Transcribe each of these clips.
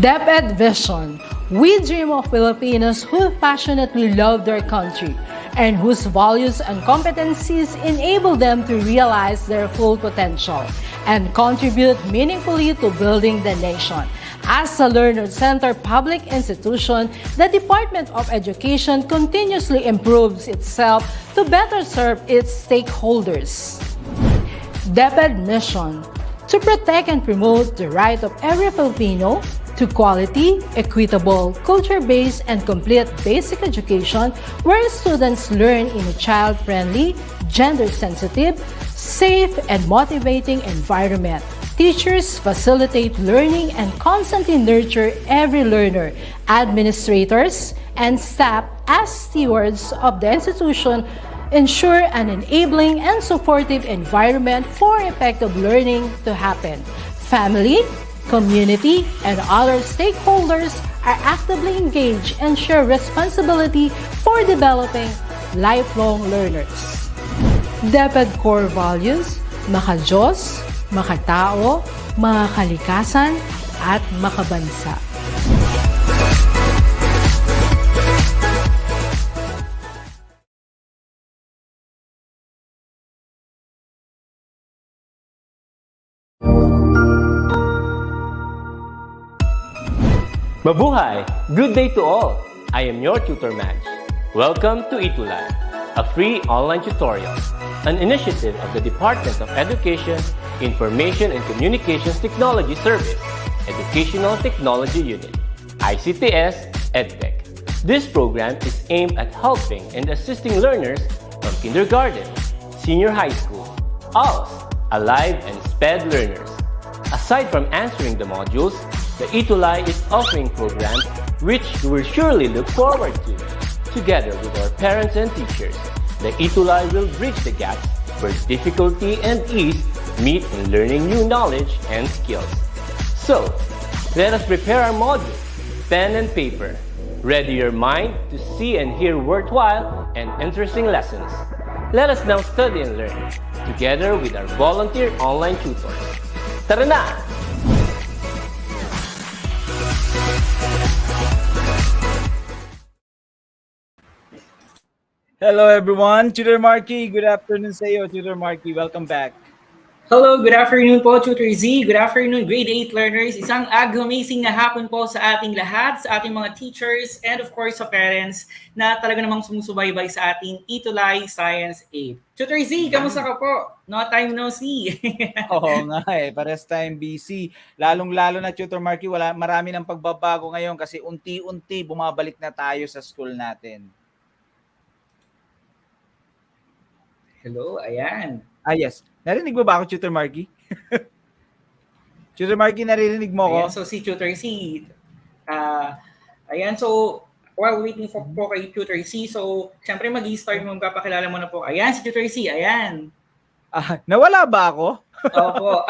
DepEd Vision. We dream of Filipinos who passionately love their country and whose values and competencies enable them to realize their full potential and contribute meaningfully to building the nation. As a learner-centered public institution, the Department of Education continuously improves itself to better serve its stakeholders. DepEd mission: to protect and promote the right of every Filipino to quality, equitable, culture-based, and complete basic education where students learn in a child-friendly, gender-sensitive, safe, and motivating environment. Teachers facilitate learning and constantly nurture every learner. Administrators and staff, as stewards of the institution, ensure an enabling and supportive environment for effective learning to happen. Family, community, and other stakeholders are actively engaged and share responsibility for developing lifelong learners. DepEd core values: maka-Diyos, makatao, makakalikasan, at makabansa. Mabuhay! Good day to all! I am your Tutor Madge. Welcome to ETUlay, a free online tutorial, an initiative of the Department of Education, Information and Communications Technology Service, Educational Technology Unit, ICTS EdTech. This program is aimed at helping and assisting learners from kindergarten, senior high school, ALS, Alive, and SPED learners. Aside from answering the modules, the ETUlay is offering programs which you will surely look forward to. Together with our parents and teachers, the ETUlay will bridge the gaps where difficulty and ease meet in learning new knowledge and skills. So, let us prepare our modules, pen and paper. Ready your mind to see and hear worthwhile and interesting lessons. Let us now study and learn, together with our volunteer online tutors. Tara na! Hello everyone, Tutor Marky. Good afternoon sa iyo, Tutor Marky. Welcome back. Hello, good afternoon po, Tutor Z. Good afternoon, grade 8 learners. Isang amazing na hapon po sa ating lahat, sa ating mga teachers, and of course sa parents na talaga namang sumusubaybay sa ating ETUlay Science 8. Tutor Z, kamusta ka po? No time no see. Oo nga pares tayong busy. Lalong-lalo na, Tutor Marky, marami ng pagbabago ngayon kasi unti-unti bumabalik na tayo sa school natin. Hello, ayan. Yes. Narinig mo ba ako, Tutor Marky? Tutor Marky, naririnig mo ko? Ayan, so si Tutor Z. Ayan, so while waiting for po kay Tutor Z, so syempre mag-i-start mo, magpapakilala mo na po. Ayan, si Tutor Z, ayan. Nawala ba ako? Opo.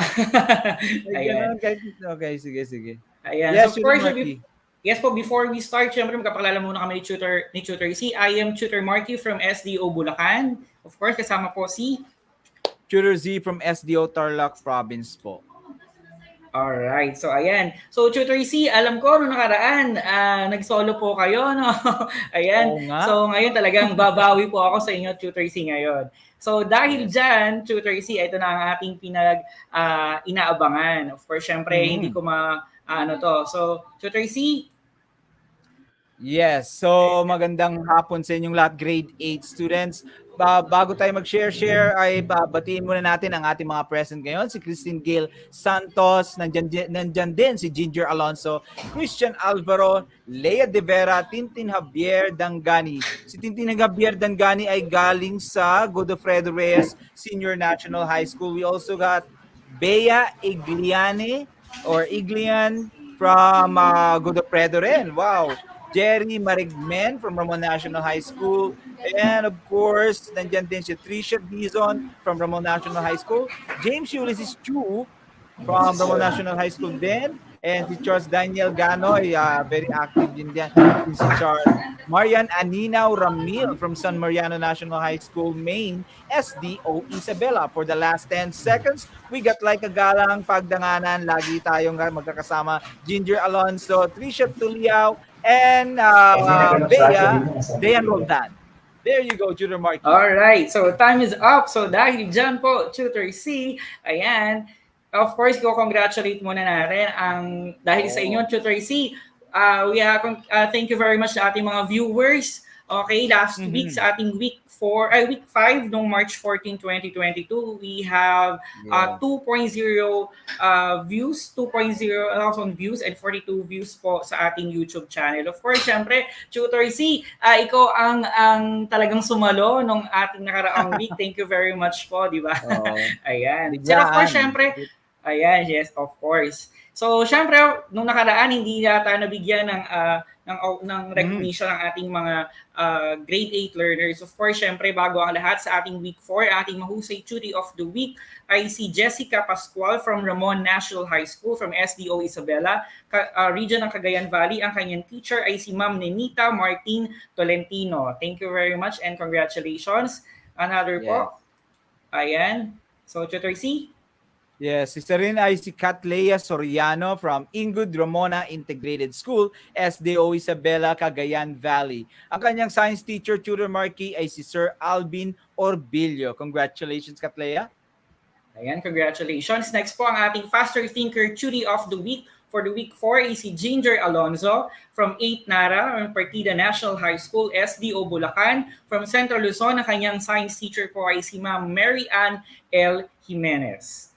Ayan. Okay, sige. Ayan, Yes, so Tutor first, Marky. yes po, before we start, syempre magpapakilala muna kami ni Tutor Z. I am Tutor Marky from SDO Bulacan. Of course, kasama po si Tutor Z from SDO Tarlac Province po. Alright, so ayan. So Tutor Z, alam ko noong nakaraan, nag-solo po kayo, no? Ayan. Oo nga. So ngayon talagang babawi po ako sa inyo, Tutor Z, ngayon. So dahil dyan, Tutor Z, ito na ang ating inaabangan. Of course, syempre, hindi ko So, Tutor Z. Yes, so magandang hapon sa inyong lahat, grade 8 students. Bago tayo mag-share ay batiin muna natin ang ating mga present ngayon. Si Christine Gail Santos, nandyan din si Ginger Alonso, Christian Alvaro, Lea De Vera, Tintin Javier Dangani. Si Tintin Javier Dangani ay galing sa Godofredo Reyes Senior National High School. We also got Bea Iglian from Godofredo rin. Wow! Jerry Marigmen from Ramon National High School. And of course, nandyan din si Tricia Dizon from Ramon National High School. James Ulysses Chu from Ramon National High School din. And si Charles Daniel Ganoy, very active din diyan. Si Charles Marian Aninaw Ramil from San Mariano National High School, Maine, SDO Isabela. For the last 10 seconds, we got like a galang pagdanganan. Lagi tayong magkakasama. Ginger Alonso, Trisha Tuliao, and Bea Dean Roldan. There you go, Tutor Marky. Alright, so time is up. So dahil dyan po, Tutor C, ayan, of course, congratulate muna natin dahil sa inyo, Tutor C. Thank you very much sa ating mga viewers. Okay, last week sa ating week 5 noong March 14, 2022, we have 2.0 views, 2.0 views and 42 views po sa ating YouTube channel. Of course, syempre, Tutor C, ikaw ang talagang sumalo nung ating nakaraang week. Thank you very much po, di ba? Ayan. So, of course, syempre, ayan, yes, of course. So, syempre, nung nakaraan, hindi yata nabigyan ng recognition ng ating mga grade 8 learners. Of course, syempre, bago ang lahat sa ating week 4, ating mahusay Tutor of the Week ay si Jessica Pascual from Ramon National High School from SDO Isabela, region ng Cagayan Valley. Ang kanyang teacher ay si Ma'am Nenita Martin Tolentino. Thank you very much and congratulations. Another po. Ayan. So, Tutor C? Yes, isa rin ay si Catlea Soriano from Ingud Ramona Integrated School, SDO Isabela, Cagayan Valley. Ang kanyang science teacher, Tutor Marky, ay si Sir Alvin Orbillo. Congratulations, Catlea. Ayan, congratulations. Next po ang ating Faster Thinker Tutor of the Week for the week 4 ay si Ginger Alonzo from 8 Nara, Partida National High School, SDO Bulacan. From Central Luzon, ang kanyang science teacher po ay si Ma'am Mary Ann L. Jimenez.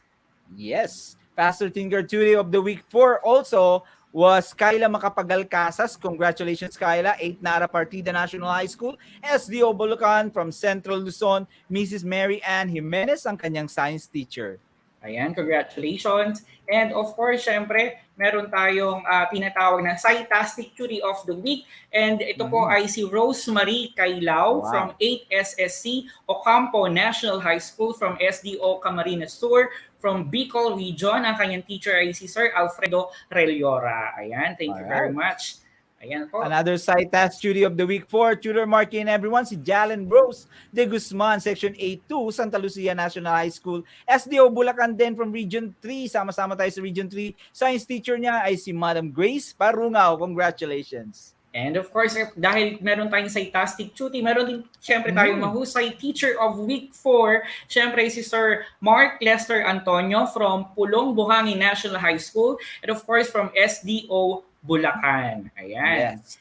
Yes. Pastor Tinker Tutor of the Week 4 also was Kyla Macapagal-Casas. Congratulations, Kyla. 8 Nara Partida National High School, SDO Bulacan. From Central Luzon, Mrs. Mary Ann Jimenez, ang kanyang science teacher. Ayan, congratulations. And of course, syempre, meron tayong tinatawag na Scitastic Tutor of the Week. And ito po ay si Rosemary Kailao from 8SSC Ocampo National High School from SDO Camarines Sur. From Bicol Region, ang kanyang teacher ay si Sir Alfredo Reliora. Ayan, thank you very much. Ayan po. Another Scitas Tutor of the Week 4, Tutor Marky and everyone, si Jalen Rose de Guzman, Section 8-2, Santa Lucia National High School, SDO Bulacan din from Region 3. Sama-sama tayo sa Region 3. Science teacher niya ay si Madam Grace Parungaw. Congratulations. And of course, dahil meron tayong Scitastic Tutor, meron din syempre tayong mahusay Teacher of Week 4. Syempre si Sir Mark Lester Antonio from Pulong Buhangin National High School. And of course, from SDO Bulacan. Ayan. Yes.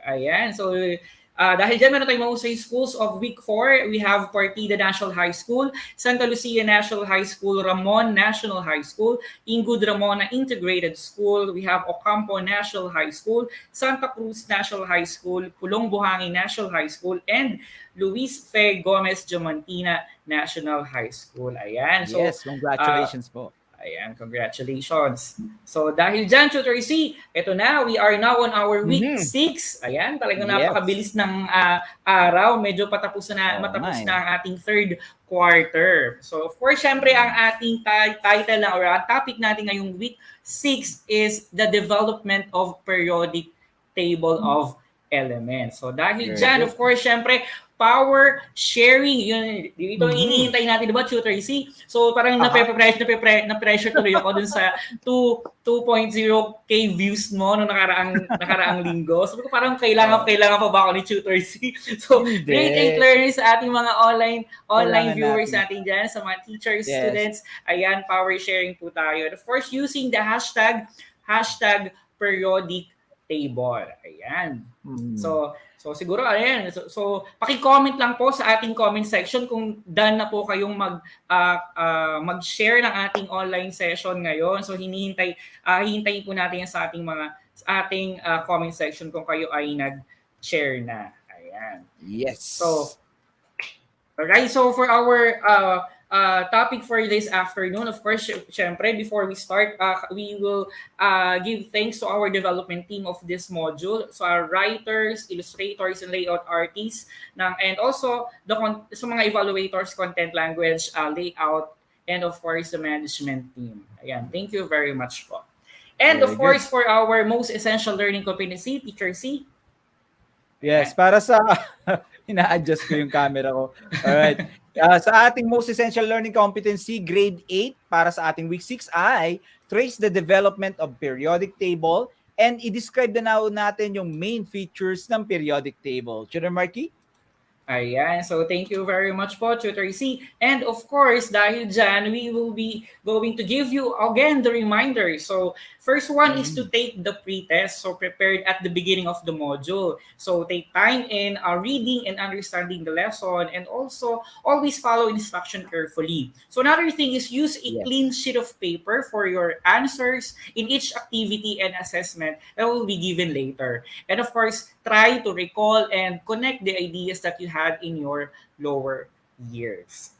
Ayan. So, dahil dyan meron tayong mahusay schools of week 4, we have Partida National High School, Santa Lucia National High School, Ramon National High School, Ingud Ramona Integrated School, we have Ocampo National High School, Santa Cruz National High School, Pulong Buhangin National High School, and Luis Fe Gomez Diamantina National High School. Ayan. So, yes, congratulations po. Ayan, congratulations. So dahil dyan, Tutor C, ito na, we are now on our week 6. Ayan, talagang napakabilis ng araw. Medyo matapos na ang ating third quarter. So of course, syempre ang ating title na or ang topic natin ngayong week 6 is the development of periodic table of elements. So dahil dyan, of course, syempre, power sharing, yun, ito hinihintay natin, diba, Tutor C? So parang na-pressure tuloy ako dun sa 2.0k views mo no nakaraang linggo. So parang kailangan pa ba ako ni Tutor C? So grade 8 learners sa ating mga online viewers natin dyan, sa mga teachers, students, ayan, power sharing po tayo. And of course, using the hashtag periodic table. Ayan. So siguro ayan. So paki-comment lang po sa ating comment section kung done na po kayong mag-share ng ating online session ngayon. So hihintayin po natin yan sa ating comment section kung kayo ay nag-share na. Ayan. Yes. So alright, so for our topic for this afternoon, of course, syempre, before we start, we will give thanks to our development team of this module. So our writers, illustrators, and layout artists, and also sa mga evaluators, content language, layout, and of course, the management team. Ayan, thank you very much po. And of Very good. course, for our most essential learning competency, Teacher C. Yes, para sa ina-adjust ko yung camera ko. Alright. Sa ating most essential learning competency, grade 8, para sa ating week 6 ay trace the development of periodic table and i-describe na natin yung main features ng periodic table. Tutor Marky? Ayan. So, thank you very much po, Tutor C. And of course, dahil dyan, we will be going to give you again the reminder. So, first one is to take the pre-test. So, prepared at the beginning of the module. So, take time in reading and understanding the lesson, and also always follow instruction carefully. So, another thing is use a clean sheet of paper for your answers in each activity and assessment that will be given later. And of course, try to recall and connect the ideas that you had in your lower years.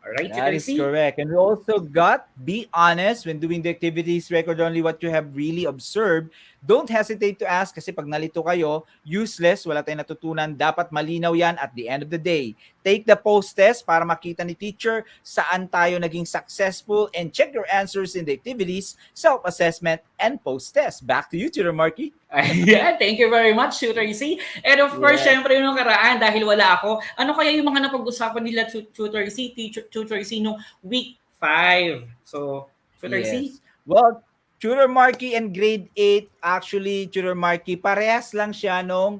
All right, That is correct. And we also got, be honest when doing the activities, record only what you have really observed. Don't hesitate to ask kasi pag nalito kayo, useless, wala tayong natutunan, dapat malinaw yan at the end of the day. Take the post-test para makita ni teacher saan tayo naging successful and check your answers in the activities, self-assessment, and post-test. Back to you, Tutor Marky. Ayan, thank you very much, Tutor C. And of course, Yes. syempre yung nakaraan, dahil wala ako, ano kaya yung mga napag-usapan nila, Tutor C, Tutor C, nung week 5? So, Tutor C? Well, Tutor Marky and grade 8, actually, Tutor Marky, parehas lang siya nung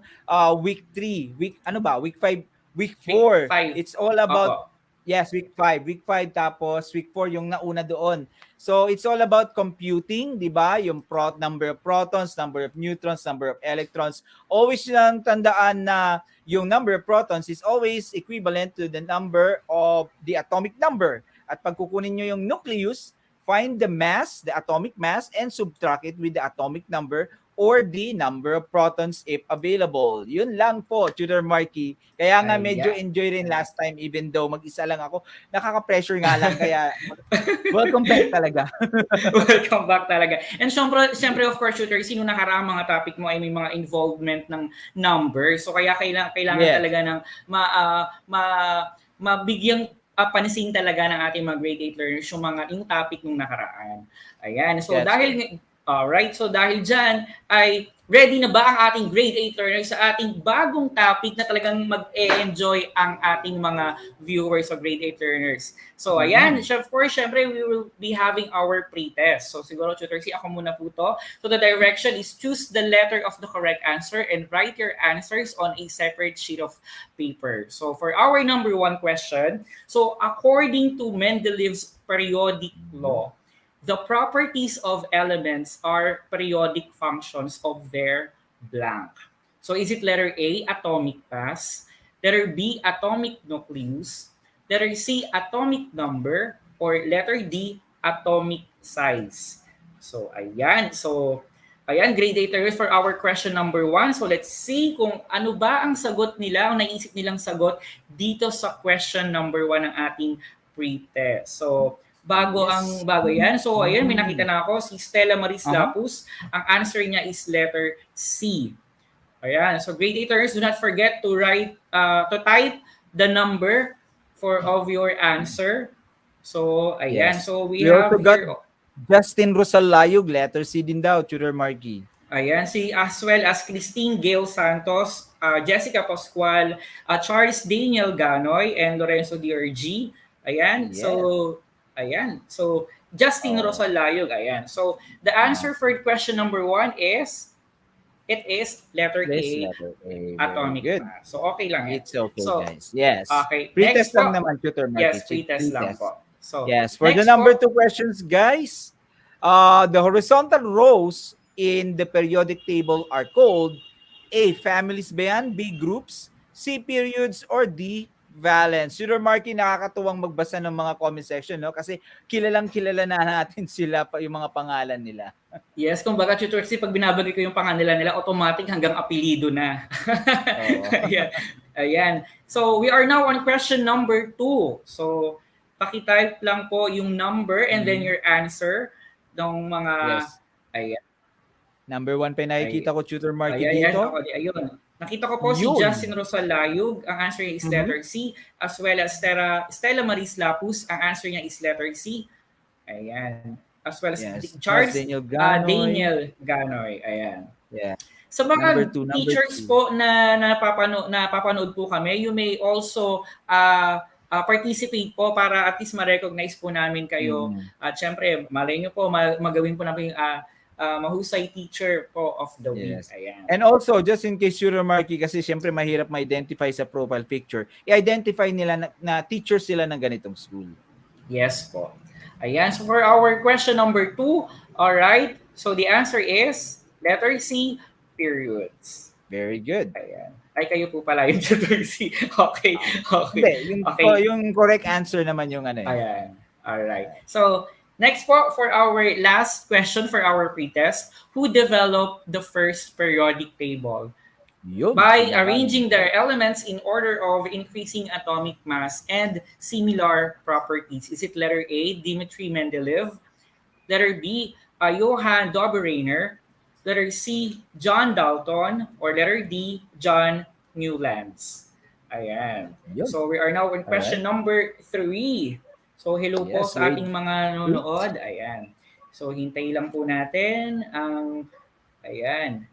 week 3. Week 5, week 4. Week 5. It's all about, Opo. yes, week 5. Week 5 tapos week 4 yung nauna doon. So, it's all about computing, di ba? Yung number of protons, number of neutrons, number of electrons. Always lang tandaan na yung number of protons is always equivalent to the number of the atomic number. At pag kukunin nyo yung nucleus, find the mass, the atomic mass, and subtract it with the atomic number or the number of protons if available. Yun lang po, Tutor Marky. Kaya nga medyo enjoy rin last time even though mag-isa lang ako. Nakaka-pressure nga lang kaya welcome back talaga. Welcome back talaga. And syempre of course, Tutor, sino nakaraang mga topic mo ay may mga involvement ng number. So kaya kailangan talaga ng mabigyang pansin talaga ng ating mga grade 8 learners yung topic nung nakaraan. Ayan. So dahil dyan ay ready na ba ang ating grade 8 learners sa ating bagong topic na talagang mag-enjoy ang ating mga viewers o grade 8 learners. So ayan, of course, syempre we will be having our pre-test. So siguro, Tutor C, ako muna po to. So the direction is choose the letter of the correct answer and write your answers on a separate sheet of paper. So for our number 1 question, so according to Mendeleev's periodic law, the properties of elements are periodic functions of their blank. So is it letter A, atomic mass, letter B, atomic nucleus, letter C, atomic number, or letter D, atomic size? So ayan. Grade 8 learners for our question number 1. So let's see kung ano ba ang sagot nila, o naisip nilang sagot dito sa question number 1 ng ating pre-test. So bago yan. So ayan, may nakita na ako, si Stella Maris Lapus. Ang answer niya is letter C. Ayan, so grade 8 learners, do not forget to type the number of your answer. So ayan, so we have also here got Justin Rosalayog, letter C din daw, Tutor Marky. Ayan, as well as Christine Gail Santos, Jessica Pascual, Charles Daniel Ganoy, and Lorenzo DRG. Ayan, so Justin Rosalayog, ayan. So the answer for question number 1 is, it is letter A, atomic mass. So okay lang yan. It's okay, guys. Yes. Okay. Pre-test lang naman, Tutor Marky. Yes, pre-test lang po. So, yes, for the number 2 questions, guys, the horizontal rows in the periodic table are called A, families ba yan? B, groups, C, periods, or D, valence. Tutor Marky, nakakatuwang magbasa ng mga comment section, no? Kasi kilala na natin sila, yung mga pangalan nila. Yes, kumbaga, Tutor C, pag binabagi ko yung pangalan nila, automatic hanggang apelido na. Ayan. So, we are now on question number 2. So, pakitype lang po yung number and then your answer ng mga... Ayan. Number 1 pa nakikita ko, Tutor Marky, dito. Ayun. Nakita ko po si Justin Rosalayog. Ang answer niya is letter C. As well as Stella Maris Lapus. Ang answer niya is letter C. Ayan. as well as Yes. Charles Charles Daniel Ganoy. Daniel Ganoy. Ayan. Yeah. Sa Number mga two. Number teachers two. po na napapanood po kami, you may also participate po para at least ma-recognize po namin kayo. Mm. At syempre, malay nyo po, magawin po namin mahusay teacher po of the week. Yes. Ayan. And also, just in case Tutor Marky, kasi syempre mahirap ma-identify sa profile picture, i-identify nila na teacher sila ng ganitong school. Yes po. Ayan. So for our question number 2, all right. So the answer is letter C, periods. Very good. Ayan. Ay, kayo po pala yung letter C. Okay. Okay. Hindi, yung correct answer naman yung ano eh. Ayan. All right. So next po, for our last question for our pretest, who developed the first periodic table? Yun, By sinabi. arranging their elements in order of increasing atomic mass and similar properties. Is it letter A, Dmitry Mendeleev? Letter B, Johann Dobereiner? Letter C, John Dalton? Or letter D, John Newlands? Ayan. Yun. So we are now in question number 3. So hello po Yes, sa wait. ating mga nanonood. Ayan. So hintay lang po natin ang ayan.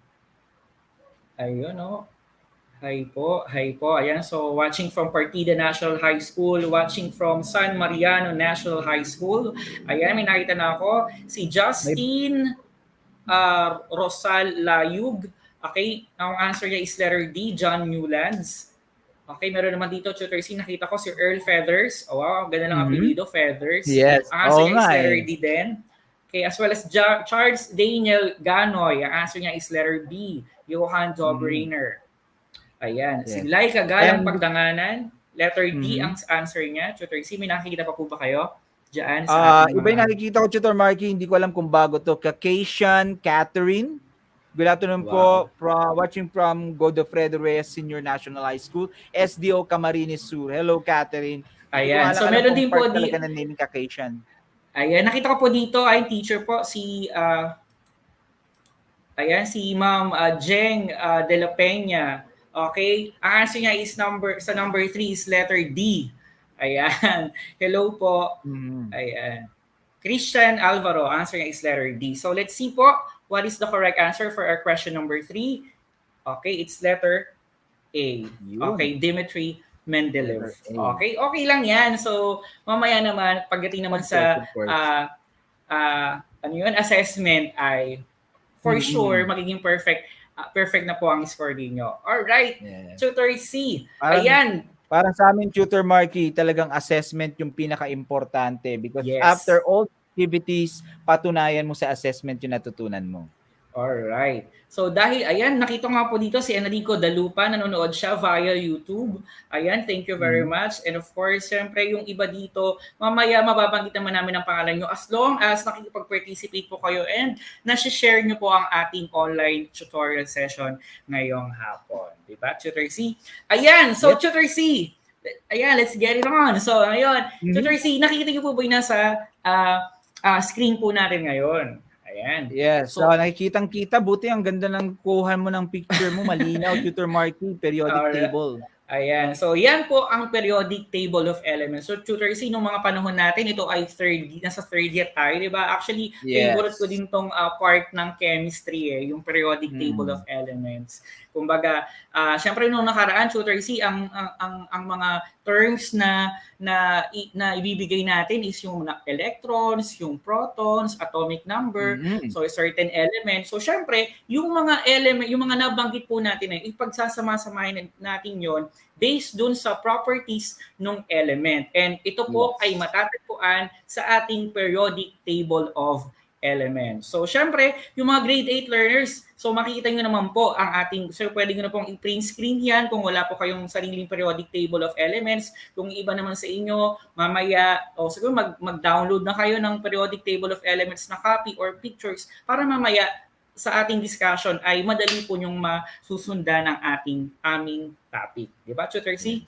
Ayun, no? Hi po. Ayan, so watching from Partida National High School, watching from San Mariano National High School. Ayan, may nakita na ako. Si Justin Rosal Layug. Okay, ang answer niya is letter D, John Newlands. Okay, meron naman dito, Tutor C, nakita ko si Earl Feathers. Oh, wow, ganda lang apelido, Feathers. Yes. Ang answer niya is nga letter eh. D din. Okay, as well as Charles Daniel Ganoy. Ang answer niya is letter B, Johann Dobereiner. Ayan. Yes. Si Laika Galang And- Pagdanganan, letter D ang answer niya. Tutor C, may nakikita pa po ba kayo? Diyan sa ating Iba yung nakikita ko, Tutor Marky, hindi ko alam kung bago to. Caucasian Catherine. Good afternoon po. Watching from Godofredo Reyes Senior National High School, SDO Camarines Sur. Hello, Catherine. Ayan. So meron din po talaga ng naming Caucasian. Ayan, nakita ko po dito ay teacher po si si Ma'am Jeng De La Peña. Okay? Ang answer niya is number 3 is letter D. Ayan. Hello po. Ayan. Christian Alvaro, answer niya is letter D. So let's see po what is the correct answer for our question number 3. Okay, it's letter A. Okay, Dmitry Mendeleev. Okay, okay lang yan. So, mamaya naman, pagdating naman sa assessment ay for sure magiging perfect na po ang score niyo. All right. Yes. Tutor C. Ayan. Para sa amin, Tutor Marky, talagang assessment yung pinaka-importante because after all activities, patunayan mo sa assessment yung natutunan mo. Alright. So dahil, ayan, nakita nga po dito si Enrico Dalupa, nanonood siya via YouTube. Ayan, thank you very much. And of course, syempre yung iba dito, mamaya mababanggit naman namin ang pangalan nyo as long as nakikipag-participate po kayo and nasi-share nyo po ang ating online tutorial session ngayong hapon. Diba, Tutor C? Ayan, so Tutor C, ayan, let's get it on. So, ayun, Tutor C, nakikita nyo po ba yung nasa screen po natin ngayon? Ayan. Yes. So nakikitang-kita. Buti ang ganda ng kuha mo ng picture mo. Malinaw, Tutor Marky, periodic table. Ayan. So, yan po ang periodic table of elements. So, Tutor C, nung mga panahon natin, ito ay nasa third year tayo, di ba? Actually, favorite ko din tong part ng chemistry, yung periodic table of elements. Kumbaga, syempre nung nakaraan, Tutor C, ang mga terms na ibibigay natin is yung electrons, yung protons, atomic number, so a certain element. So syempre, yung mga element, yung mga nabanggit po natin ay ipagsasama-samahin natin yon based dun sa properties ng element. And ito po ay matatagpuan sa ating periodic table of elements. So, syempre, yung mga grade 8 learners, so makikita nyo naman po ang ating, so pwede nyo na pong i-print screen yan kung wala po kayong sariling periodic table of elements. Kung iba naman sa inyo, mamaya, o siguro mag-download na kayo ng periodic table of elements na copy or pictures para mamaya sa ating discussion ay madali po nyong masusundan ng aming topic. Diba, Tutor C?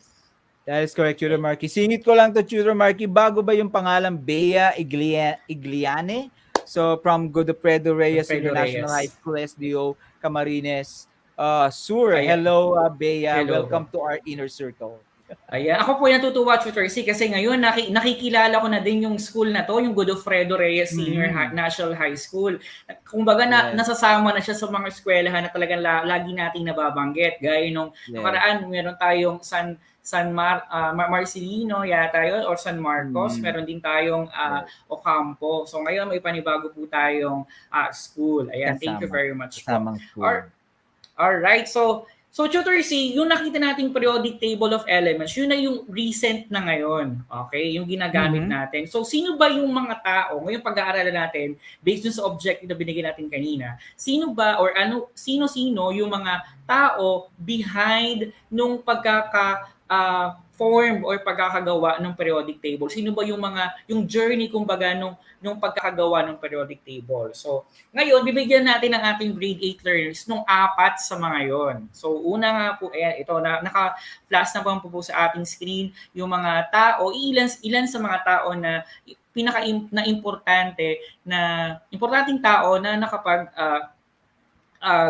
That is correct, Tutor Marky. Singit ko lang to, Tutor Marky, bago ba yung pangalan Bea Igliane? So, from Godofredo Reyes International High School, SDO, Camarines Sur. Hello, Bea. Hello. Welcome to our inner circle. Ayan. Ako po yung natutuwa, Tutor C, kasi ngayon nakikilala ko na din yung school na to, yung Godofredo Reyes Senior National High School. Kumbaga Yes. nasasama na siya sa mga eskwelahan na talagang lagi nating nababanggit. Gaya nung nakaraan, meron tayong Marcelino yata yun, or San Marcos. Meron din tayong Ocampo. So ngayon may panibago po tayong school. Ayan, thank you very much po. Alright, so Tutor C, yung nakita nating periodic table of elements, yun na yung recent na ngayon. Okay? Yung ginagamit natin. So sino ba yung mga tao, ngayong pag-aaralan natin, based dun sa objective na binigay natin kanina, sino ba or sino-sino yung mga tao behind nung form or pagkakagawa ng periodic table? Sino ba yung journey kumbaga nung pagkakagawa ng periodic table? So, ngayon bibigyan natin ng ating grade 8 learners nung 4 sa mga yon. So, una nga po, ito naka-flash na po sa ating screen yung mga tao, ilan sa mga tao na importanteng tao na nakapag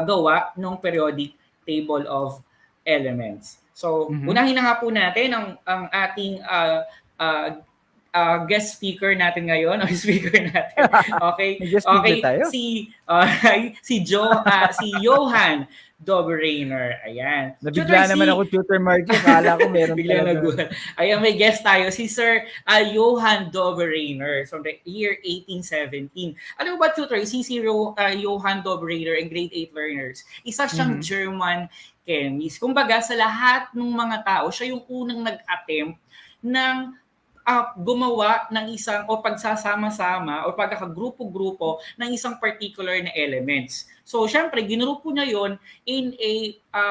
gawa ng periodic table of elements. So, unahin na nga po natin ang ating guest speaker natin ngayon, o speaker natin. Okay. Si Johan Doberainer. Ayan. Nabigla naman ako, Tutor Marky. Kala ko meron bigla nagulat. Ayan, may guest tayo. Si Sir Johan Doberainer from the year 1817. Alam mo ba, Tutor, si Johan Doberainer and grade 8 learners, isa siyang German chemist. Kumbaga, sa lahat ng mga tao, siya yung unang nag-attempt ng gumawa ng isang o pagsasama-sama o pagkakagrupo-grupo ng isang particular na elements. So, syempre, ginrupo niya yon in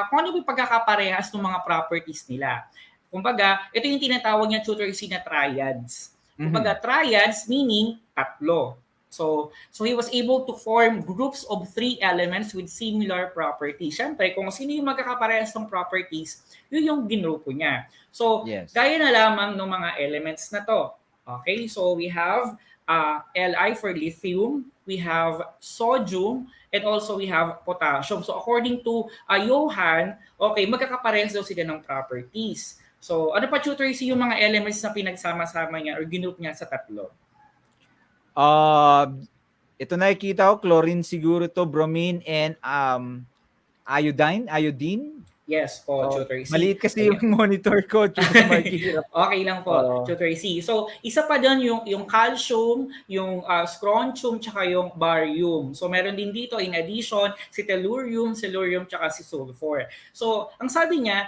kung ano yung pagkakaparehas ng mga properties nila. Kumbaga, ito yung tinatawag niya, Tutor C, na triads. Kumbaga, triads meaning tatlo. So he was able to form groups of 3 elements with similar properties. Siyempre, kung sino yung magkakaparehas ng properties, yun yung ginrupo niya. So, gaya na lamang ng mga elements na to. Okay, so we have Li for lithium, we have sodium, and also we have potassium. So, according to Johan, okay, magkakaparehas daw sila ng properties. So, ano pa, Tutor, yung mga elements na pinagsama-sama niya or ginroup niya sa tatlo? Ito nakikita ko, chlorine siguro to, bromine, and iodine. Yes po, Tutor C. Maliit kasi yung monitor ko, Tutor Marky. Okay lang po, Tutor C. So, isa pa doon yung calcium, yung strontium, tsaka yung barium. So, meron din dito, in addition, si tellurium, tsaka si sulfur. So, ang sabi niya,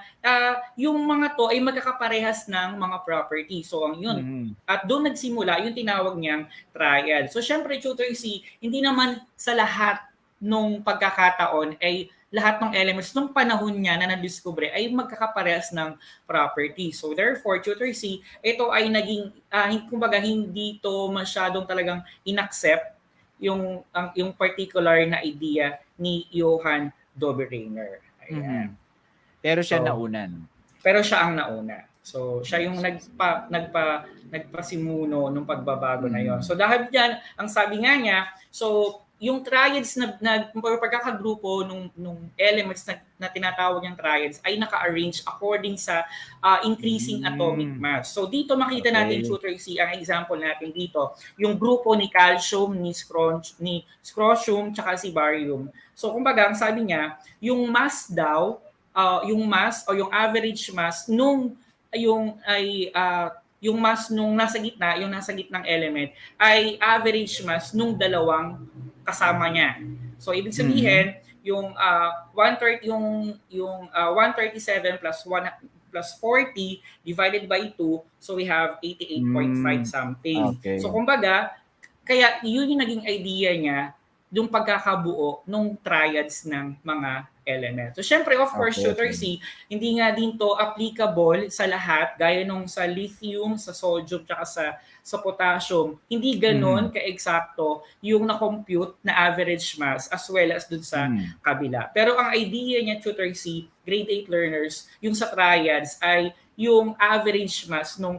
yung mga to ay magkakaparehas ng mga property. So, ang yun. At doon nagsimula yung tinawag niyang triad. So, syempre, Tutor C, hindi naman sa lahat nung pagkakataon ay lahat ng elements nung panahon niya na na-discover ay magkakaparehas ng property. So therefore, Tutor C, ito ay naging, kumbaga hindi to masyadong talagang inaccept yung particular na idea ni Johan Doberainer. Ayan. Pero siya naunan. Pero siya ang nauna. So siya yung nagpasimuno nung pagbabago na yon. So dahil diyan, ang sabi nga niya, so yung triads na pagkakagrupo nung elements na tinatawag niyang triads ay naka-arrange according sa increasing atomic mass. So dito makita natin, Tutor C, ang example natin dito, yung grupo ni calcium, ni strontium, tsaka si barium. So kumbaga, ang sabi niya, yung mass daw, yung mass o yung average mass yung mass nung nasa gitnang element ay average mass nung dalawang kasama niya. So ibig sabihin, yung 137 plus 40 divided by 2, so we have 88.5 something. Okay. So kumbaga, kaya yun yung naging idea niya yung pagkakabuo ng triads ng mga elements. So syempre, of course, Tutor C, hindi nga din to applicable sa lahat, gaya nung sa lithium, sa sodium, tsaka sa potassium. Hindi ganon ka-eksakto yung na-compute na average mass as well as dun sa kabila. Pero ang idea niya, Tutor C, grade 8 learners, yung sa triads ay yung average mass nung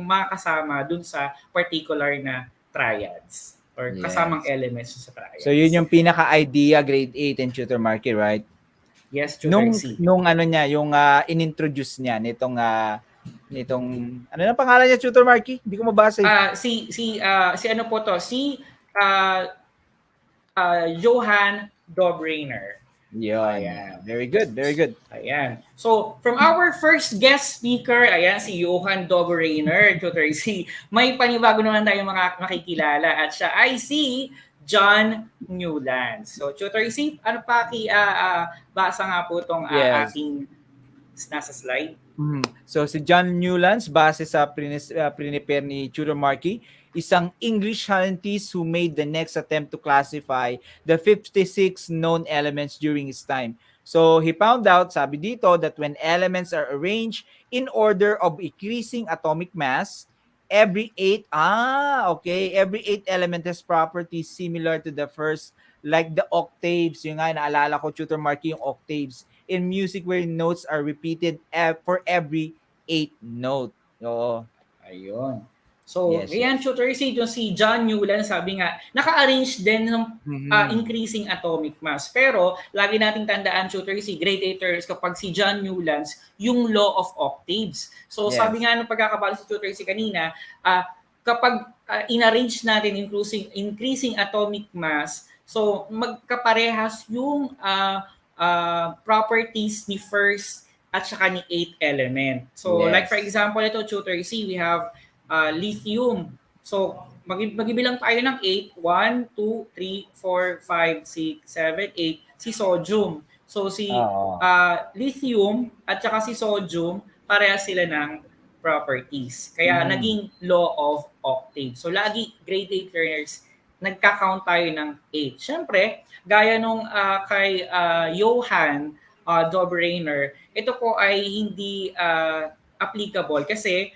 makasama dun sa particular na triads. Or kasamang elements sa triads. So yun yung pinaka-idea, grade 8 and Tutor Marky, right? Yes, Tutor C. Nung ano niya, yung inintroduce niya nitong ano na pangalan niya, Tutor Marky? Hindi ko mabasa eh. Si ano po to? Si uh, Johan Dobreiner. Yun. Ayan. Very good, very good. Ayan. So, from our first guest speaker, ayan, si Johan Dobreiner, Tutor C. May panibago naman tayo makikilala at siya ay si John Newland. So, Tutor C, ano pa basa nga po itong Yes. ating nasa slide? So si John Newlands, base sa prepare ni Tutor Marky, isang English scientist who made the next attempt to classify the 56 known elements during his time. So he found out, sabi dito, that when elements are arranged in order of increasing atomic mass, every eight element has properties similar to the first, like the octaves. Yung nga, naalala ko, Tutor Marky, yung octaves in music where notes are repeated for every 8 note. Oo. Ayun. So, Yes, ayan, yes. Tutor C, yung si John Newland, sabi nga, naka-arrange din ng increasing atomic mass. Pero, lagi nating tandaan, Tutor C, grade 8ers, kapag si John Newlands, yung law of octaves. So, Yes. sabi nga nung pagkakabala si Tutor C kanina, kapag in-arrange natin increasing atomic mass, so magkaparehas yung properties ni first at saka ni 8th element. So, Yes. like for example, ito, Tutor C, we have lithium. So, magibilang tayo ng 8. 1, 2, 3, 4, 5, 6, 7, 8. Si sodium. So, si lithium at saka si sodium, parehas sila ng properties. Kaya naging law of octave. So, lagi grade 8 learners, nagka-count tayo ng 8. Siyempre, gaya nung kay Johan Dobreiner, ito po ay hindi applicable kasi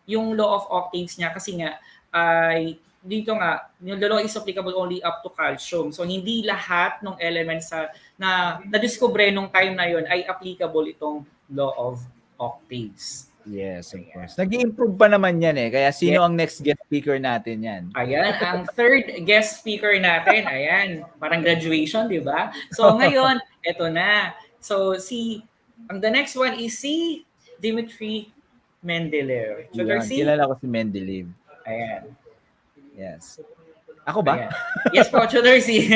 yung law of octaves niya kasi nga ay dito nga yung law is applicable only up to calcium. So hindi lahat ng elements na nadiskubre nung time na yon ay applicable itong law of octaves. Yes, of course. Nag-i-improve pa naman yan eh. Kaya sino ang next guest speaker natin yan? Ayan, ang third guest speaker natin. Ayan, parang graduation, di ba? So ngayon, eto na. So the next one is si Dmitry Mendeleev. Tutor C? Kilala ko si Mendeleev. Ayan. Yes. Ako ba? Ayan. Yes po, Tutor C.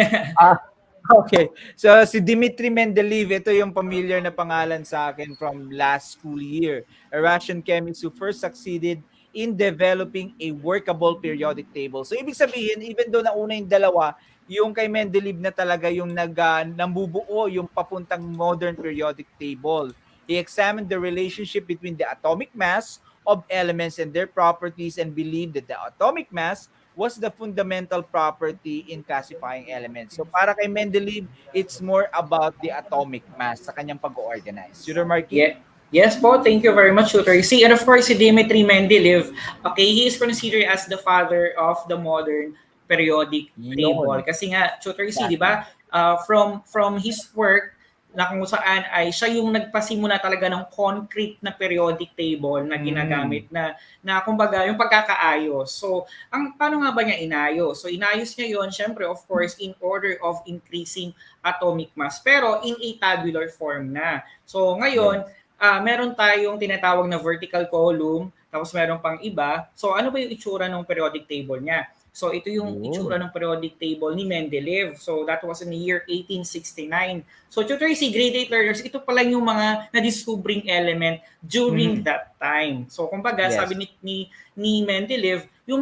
Okay. So si Dmitry Mendeleev, ito yung familiar na pangalan sa akin from last school year. A Russian chemist who first succeeded in developing a workable periodic table. So ibig sabihin, even though nauna yung dalawa, yung kay Mendeleev na talaga yung nambubuo yung papuntang modern periodic table. He examined the relationship between the atomic mass of elements and their properties and believed that the atomic mass was the fundamental property in classifying elements. So para kay Mendeleev, it's more about the atomic mass sa kanyang pag-organize. Tutor Marky? Yeah. Yes po, thank you very much, Tutor C. And of course, si Dmitry Mendeleev, okay, he is considered as the father of the modern periodic table. Kasi nga, Tutor C, di ba, from his work, na kung saan ay siya yung nagpasimula talaga ng concrete na periodic table na ginagamit na kumbaga yung pagkakaayos. So, paano nga ba niya inayos? So, inayos niya yon syempre, of course, in order of increasing atomic mass, pero in a tabular form na. So, ngayon, meron tayong tinatawag na vertical column, tapos meron pang iba. So, ano ba yung itsura ng periodic table niya? So, ito yung itsura ng periodic table ni Mendeleev. So, that was in the year 1869. So, Tutor C, grade 8 learners, ito pala yung mga na-discovering element during that time. So, kumbaga, sabi ni Mendeleev, yung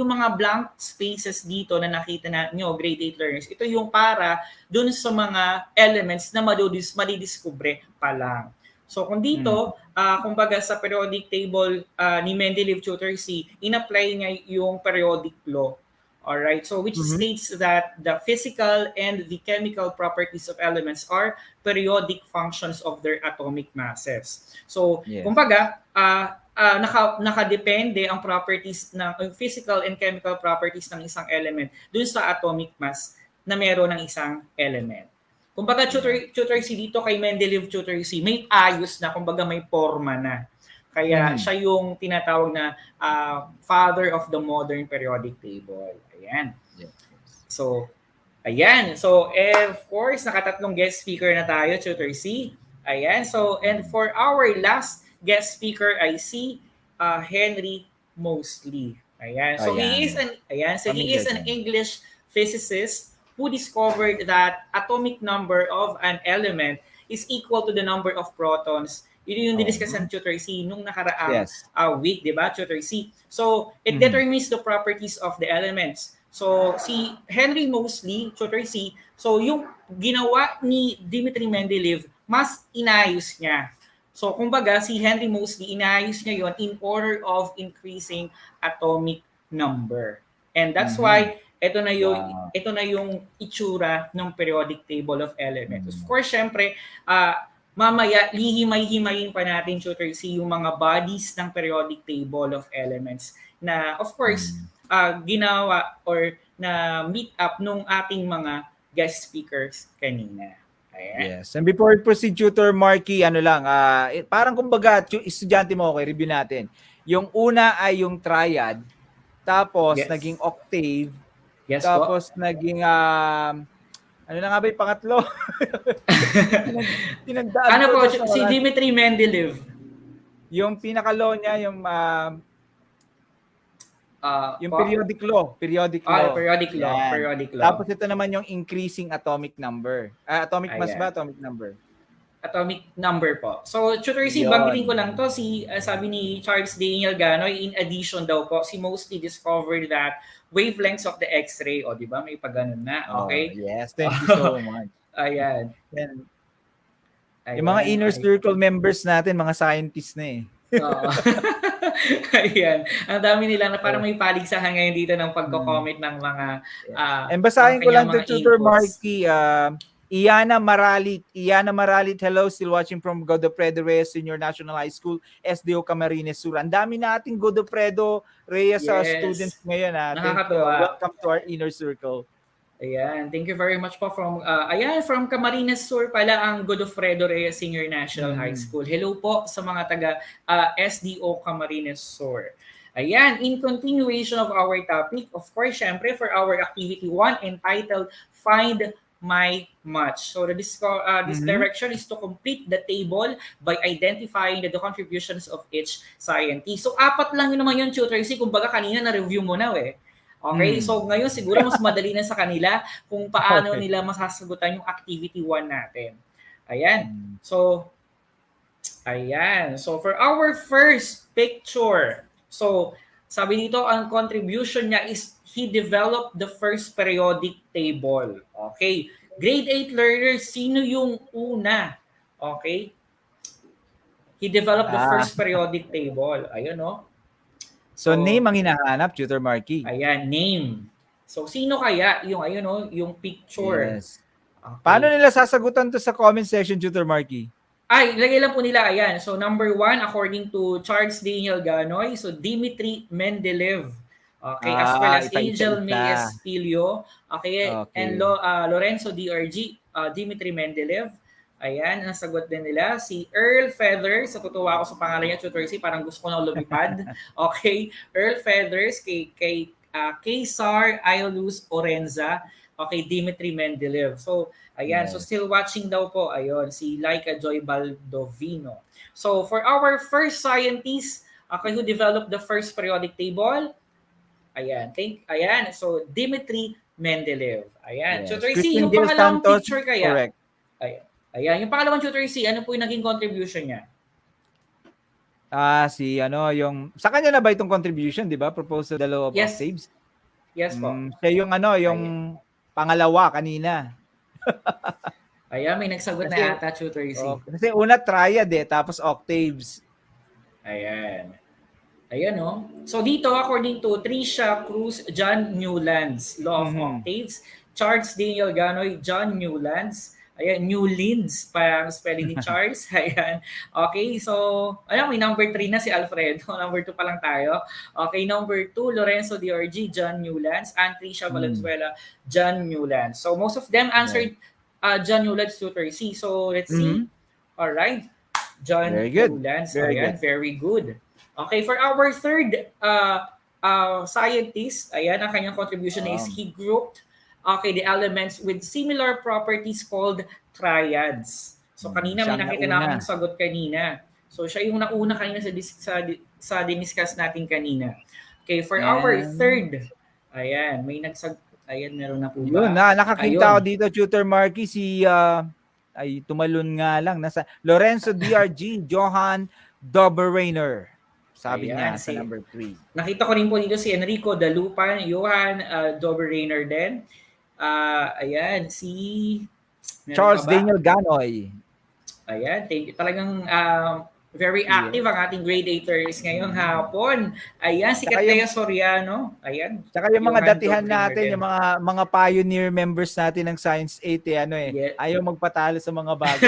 mga blank spaces dito na nakita na nyo, grade 8 learners, ito yung para dun sa mga elements na madidiscover pa lang. So kung dito, kumbaga sa periodic table ni Mendeleev, Tutor C, in-apply niya yung periodic law. Alright, so which states that the physical and the chemical properties of elements are periodic functions of their atomic masses. So kumbaga, nakadepende ang properties ng physical and chemical properties ng isang element dun sa atomic mass na meron ng isang element. Kumbaga, Tutor C dito kay Mendeleev, Tutor C, may ayos na, kumbaga may forma na. Kaya siya yung tinatawag na father of the modern periodic table. Ayan. So, Ayan. So, and of course, nakatatlong guest speaker na tayo, Tutor C. Ayan. So, and for our last guest speaker, I see Henry Mosley. Ayan. So, Ayan. he is Pamilya an dyan. English physicist who discovered that atomic number of an element is equal to the number of protons. Yun yung diniscuss ng Tutor C nung nakaraang Yes. week, di ba, Tutor C? So, it Mhm. determines the properties of the elements. So, si Henry Mosley, Tutor C, so yung ginawa ni Dmitry Mendeleev, mas inayos niya. So, kumbaga, si Henry Mosley, inayos niya yon in order of increasing atomic number. And that's why Wow. ito na yung itsura ng periodic table of elements. Of course, syempre, mamaya lihimay-himayin pa natin, Tutor C, yung mga bodies ng periodic table of elements na of course ginawa or na meet up nung ating mga guest speakers kanina. Ayan. Yes. And before we proceed, Tutor Marky, ano lang, parang kumbaga, estudyante mo, okay, review natin. Yung una ay yung triad, tapos Yes. naging octave, Yes po. tapos naging, ano na nga ba yung pangatlo? Tinagdaan Ano ko po, doon sa si oras. Dmitry Mendeleev. Yung pinakalo niya, yung Po? periodic law. Periodic law. Periodic law. Yan. Periodic law. Tapos ito naman yung increasing atomic number. Atomic mass Ayan. ba? Atomic number. Atomic number po. So, Tutor C, Yun. banggitin ko lang to, sabi ni Charles Daniel Ganoy, in addition daw po, si Mosley discovered that wavelengths of the X-ray, o di ba, may pag-ganun na, okay? Oh, yes, thank you so much. Ayan. Yan. Ayan. Yung mga inner circle members natin, mga scientists na eh. Oo. Ayan. Ang dami nila na parang may paligsahan ngayon dito ng pagko-comment ng mga And basahin ko lang to kanyang mga Tutor inputs. Marky. Iana Maralit, hello, still watching from Godofredo Reyes Senior National High School, SDO Camarines Sur. Ang dami nating Godofredo Reyes students ngayon. Nakakatuwa. Welcome to our inner circle. Ayan, thank you very much po from from Camarines Sur pala ang Godofredo Reyes Senior National High School. Hello po sa mga taga SDO Camarines Sur. Ayan, in continuation of our topic, of course, syempre for our activity 1 entitled Find My Match. So this direction is to complete the table by identifying the contributions of each scientist. So apat lang yun naman yun, Tutor C. Kumbaga kanina na-review mo na eh. Okay, so ngayon siguro mas madali na sa kanila kung paano nila masasagutan yung activity 1 natin. Ayan. So, ayan. So, for our first picture, so, sabi dito, ang contribution niya is he developed the first periodic table. Okay. Grade 8 learners, sino yung una? Okay. He developed the first periodic table. Ayun, no? So, name ang hinahanap, Tutor Marky. Ayan, name. So, sino kaya yung, ayun, no, yung picture? Yes. Okay. Paano nila sasagutan to sa comment section, Tutor Marky? Ay, lagay lang po nila, ayan. So, number 1, according to Charles Daniel Ganoy, so Dmitry Mendeleev. Okay, as well as Angel May Espilio. Okay, and Lorenzo DRG, Dmitry Mendeleev. Ayan, nasagot din nila. Si Earl Feathers, natutuwa ako sa pangalan niya, Tutor C, parang gusto ko na lumipad. Okay, Earl Feathers, kay Cesar Iolus Orenza, okay, Dmitry Mendeleev. So, ayan, so still watching daw po, ayun, si Laika Joy Baldovino. So, for our first scientist, okay, who developed the first periodic table, ayan, so Dmitry Mendeleev. Ayan, yes. Tutor C, yung pangalawang picture kaya. Correct. Ayan, yung pangalawang Tutor C, ano po yung naging contribution niya? Yung sa kanya na ba itong contribution, 'di ba? Proposal the law of octaves. Yes po. Siya yung yung pangalawa kanina. Ayan, may nagsagot na ata, Tutor C. Kasi una triad tapos octaves. Ayan. Ayan, no? So dito, according to Tricia Cruz, John Newlands, Law of Octaves, Charles Daniel Ganoy, John Newlands, ayan, Newlands, parang spelling ni Charles. Ayan. Okay, so, ayan, may number 3 na si Alfredo. Number 2 pa lang tayo. Okay, number 2, Lorenzo DRG, John Newlands, and Tricia Valenzuela, John Newlands. So, most of them answered John Newlands, Tutor C. So, let's see. All right. John Newlands. Ayan, very good. Okay, for our third scientist, ayan, ang kanyang contribution is he grouped okay, the elements with similar properties called triads. So kanina may Siyang nakita na akong nauna. sagot kanina. So siya yung nauna kanina sa diniscuss natin kanina. Okay, for our And third, ayan, ayan, meron na po yun, ba? nakakita ko Ayun, dito, Tutor Marky, ay tumalon nga lang. Nasa Lorenzo DRG, Johan Doberrainer. Sabi ayan, niya sa number 3. nakita ko rin po dito si Enrico Dalupan, Johan Doberrainer din. Ayan, meron pa Charles ba? Daniel Ganoy. Ayan, thank you. Talagang very Yeah. active ang ating grade 8ers ngayong hapon. Ayan, si Tsaka yung, Katea Soriano. Ayan, tsaka yung mga Johan datihan Dobriner natin, din. yung mga pioneer members natin ng Science 8, Yeah. ayaw magpatalo sa mga bago.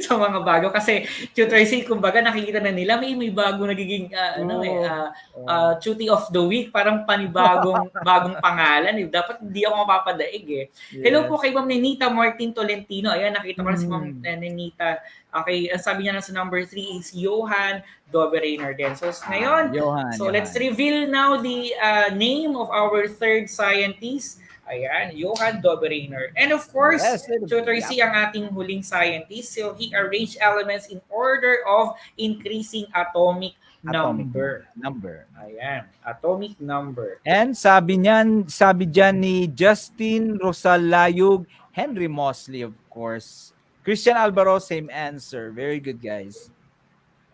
Sa mga bago. Kasi Tutor C, kumbaga nakikita na nila may bago nagiging Oo. Tutor of the Week. Parang bagong pangalan. Eh. Dapat hindi ako mapapadaig eh. Hello po Yes. kay Ma'am Nenita Martin Tolentino. Ayan, nakita ko na si Ma'am Hmm. Nenita. Okay, ang sabi niya na sa number 3 is Johan Dobereiner din. So ngayon, Johan. let's reveal now the name of our third scientist. Ayan, Johan Dobereiner. And of course, Yes. Tutor Yep. C ang ating huling scientist. So he arranged elements in order of increasing atomic Atomic number. number. Ayan, atomic number. And sabi diyan ni Justin Rosalayug, Henry Mosley, of course. Christian Alvaro, same answer. Very good, guys.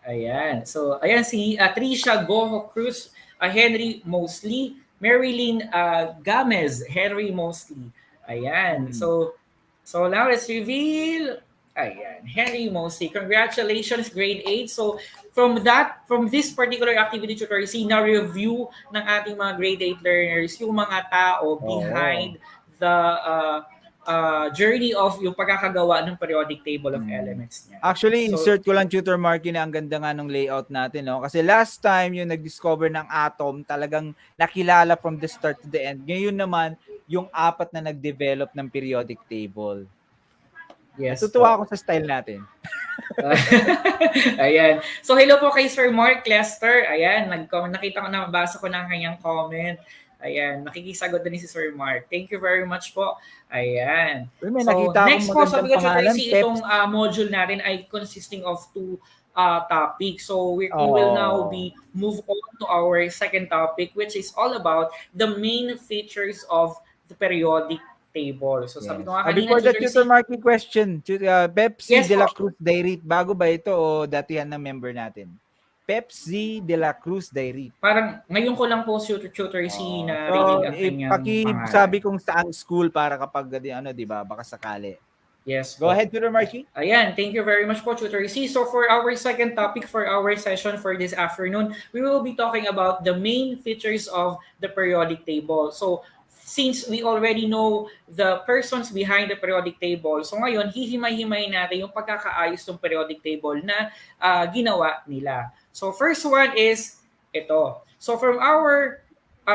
Ayan. So, ayan si Tricia Goho Cruz, Henry Mosley, Marilyn Gamez, Henry Mosley. Ayan. So now let's reveal. Ayan, Henry Mosley. Congratulations, grade 8. So, from this particular activity tutor, na-review ng ating mga grade 8 learners yung mga tao behind the journey of yung pagkakagawa ng periodic table of elements niya. Actually, So, insert ko lang, Tutor Marky, na ang ganda nga ng layout natin. No? Kasi last time, yung nag-discover ng atom, talagang nakilala from the start to the end. Ngayon naman, yung 4 na nag-develop ng periodic table. yes Natutuwa po. ako sa style natin. Ayan. So, hello po kay Sir Mark Lester. Ayan, nakita ko na, mabasa ko na ang kanyang comment. Ayan, nakikisagot din si Sir Mark. Thank you very much po. Ayan. May So, nakita next akong po, magandang sabi ko, pangalan, Tracy, itong module natin ay consisting of 2 topics. So, we will now move on to our second topic, which is all about the main features of the periodic table. So, sabi ko nga kanina, before the Tutor Marky question, Pepsi Yes de la po. Cruz Dairy, bago ba ito o datihan ng member natin? Pepsi de la Cruz Dairy. Parang ngayon ko lang po Tutor C na rinig ang kanyang pangalan. Sabi kong saang school para kapag di ba, baka sakali. Yes. Go ahead, Tutor Marky. Ayan, thank you very much po, Tutor C. So for our second topic for our session for this afternoon, we will be talking about the main features of the periodic table. So since we already know the persons behind the periodic table, so ngayon, hihimay-himay natin yung pagkakaayos ng periodic table na ginawa nila. So first one is ito. So from our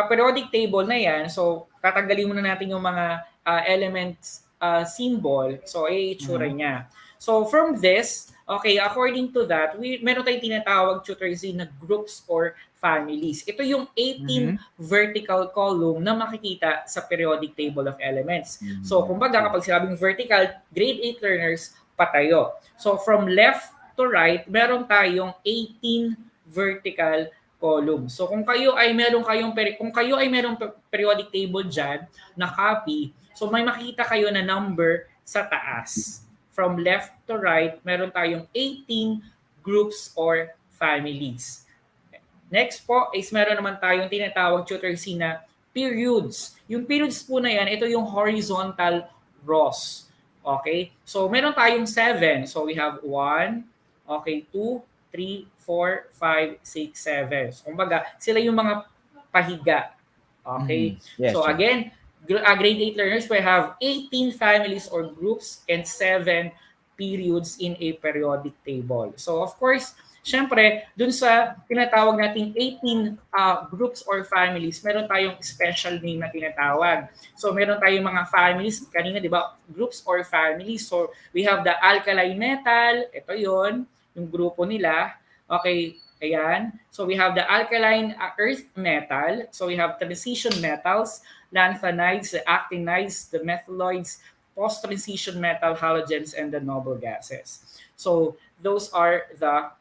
periodic table na yan, so tatanggalin muna natin yung mga elements symbol. So itsura niya. So from this, okay, according to that, meron tayong tinatawag, Tutor Z, na groups or families. Ito yung 18 vertical column na makikita sa periodic table of elements. So kumbaga kapag sinabing vertical, grade 8 learners, patayo. So from left to right, meron tayong 18 vertical column. So kung kayo ay merong periodic table diyan na copy, so may makikita kayo na number sa taas. From left to right, meron tayong 18 groups or families. Next po is meron naman tayong tinatawag, Tutor C, na periods. Yung periods po na yan, ito yung horizontal rows. Okay? So meron tayong 7. So we have 1, okay, 2, 3, 4, 5, 6, 7. So kumbaga, sila yung mga pahiga. Okay? Yes, so again, grade 8 learners will have 18 families or groups and 7 periods in a periodic table. So of course, syempre, dun sa tinatawag nating 18 groups or families, meron tayong special name na tinatawag. So meron tayong mga families, kanina di ba, groups or families. So we have the alkali metal, ito yon yung grupo nila. Okay, ayan. So we have the alkaline earth metal. So we have transition metals, lanthanides, the actinides, the metalloids, post-transition metal, halogens, and the noble gases. So those are the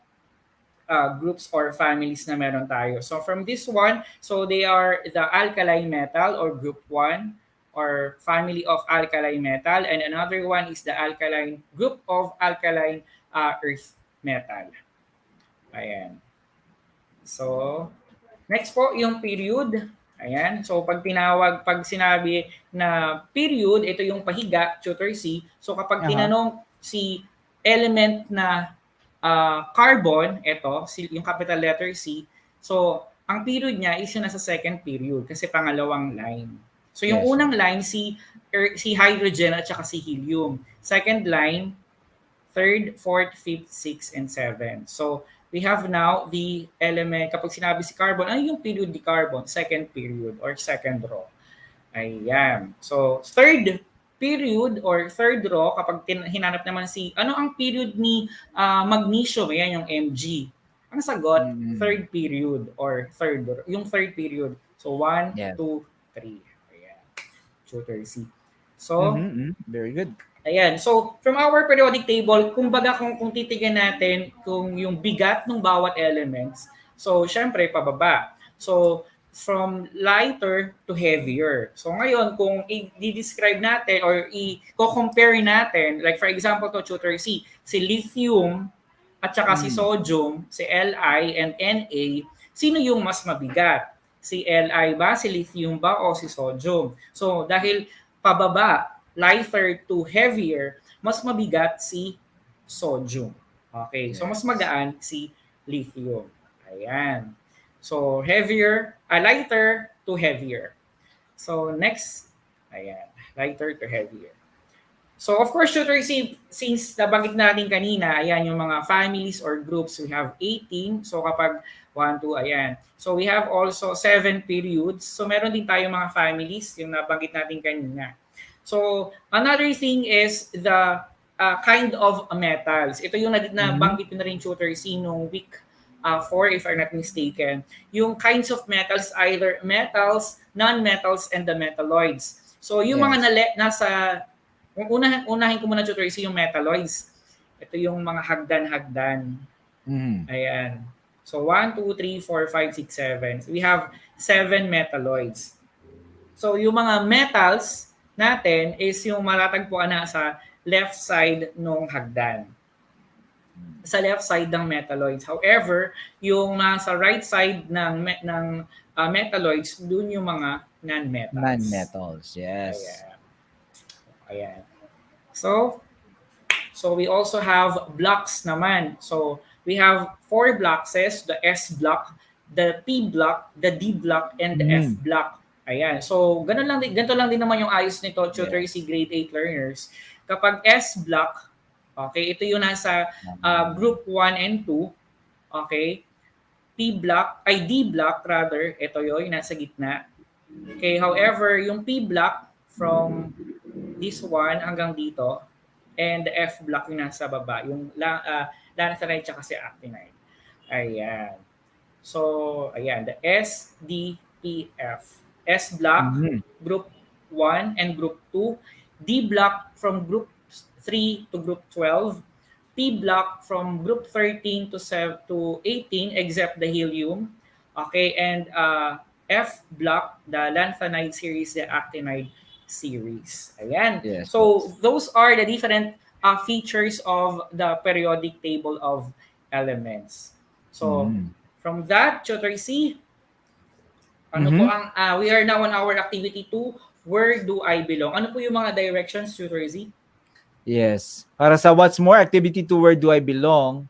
groups or families na meron tayo. So from this one, so they are the alkaline metal or group 1 or family of alkaline metal, and another one is the alkaline group of alkaline earth metal. Ayan. So, next po yung period. Ayan. So, pag sinabi na period, ito yung pahiga, tutor C. So, kapag Aha. tinanong si element na carbon, ito, yung capital letter C. So, ang period niya is yung nasa second period kasi pangalawang line. So, yung Yes. unang line, si hydrogen at saka si helium. Second line, third, fourth, fifth, sixth, and seventh. So, we have now the element, kapag sinabi si carbon, ano yung period ni carbon? Second period or second row. Ayan. So, third period or third row, kapag hinanap naman ano ang period ni magnesium? Ayan yung Mg. Ang sagot, third period or yung third period. So, 1, Yes. 2, 3. Ayan. Tutor C. So, Very good. ayan. So, from our periodic table, kumbaga kung titignan natin kung yung bigat ng bawat elements, so, syempre, pababa. So, from lighter to heavier. So, ngayon, kung i-describe natin or i-compare natin, like for example, to tutor C, si lithium at saka si sodium, si Li and Na, sino yung mas mabigat? Si Li ba, si lithium ba, o si sodium? So, dahil pababa, lighter to heavier, mas mabigat si sodium. Okay, so mas magaan si lithium. Ayan. So, lighter to heavier. So, next, ayan, lighter to heavier. So, of course, tutor, since nabanggit natin kanina, ayan, yung mga families or groups, we have 18. So, kapag 1, 2, ayan. So, we have also 7 periods. So, meron din tayo mga families, yung nabanggit natin kanina. So, another thing is the kind of metals. Ito yung nabanggit ko na rin, tutor, nung week 4, if I'm not mistaken. Yung kinds of metals, either metals, non-metals, and the metalloids. So, yung mga nasa kung unahin ko muna, tutor, yung metalloids. Ito yung mga hagdan-hagdan. Ayan. So, 1, 2, 3, 4, 5, 6, 7. We have 7 metalloids. So, yung mga metals natin is yung matatagpuan na sa left side ng hagdan. Sa left side ng metalloids. However, yung nasa right side ng metalloids, dun yung mga non-metals. Non-metals, yes. Ayan. So we also have blocks naman. So we have 4 boxes, the S block, the P block, the D block, and the F block. Ayan. So ganito lang din naman yung ayos nito, tutor, si grade 8 learners. Kapag S block, okay, ito yung nasa group 1 and 2. Okay? D block, ito yung nasa gitna. Okay, however, yung P block from this one hanggang dito, and the F block yung nasa baba, yung lanthanide tsaka si actinide. Ayan. So, ayan, the S, D, P, F. S block, group 1 and group 2. D block from group 3 to group 12. P block from group 13 to 18 except the helium. Okay, and F block, the lanthanide series, the actinide series. Ayan. Yes, so those are the different features of the periodic table of elements. So from that, tutor C, ano po ang we are now on our activity 2, where do I belong? Ano po yung mga directions, tutor Z? Yes. Para sa what's more, activity 2, where do I belong?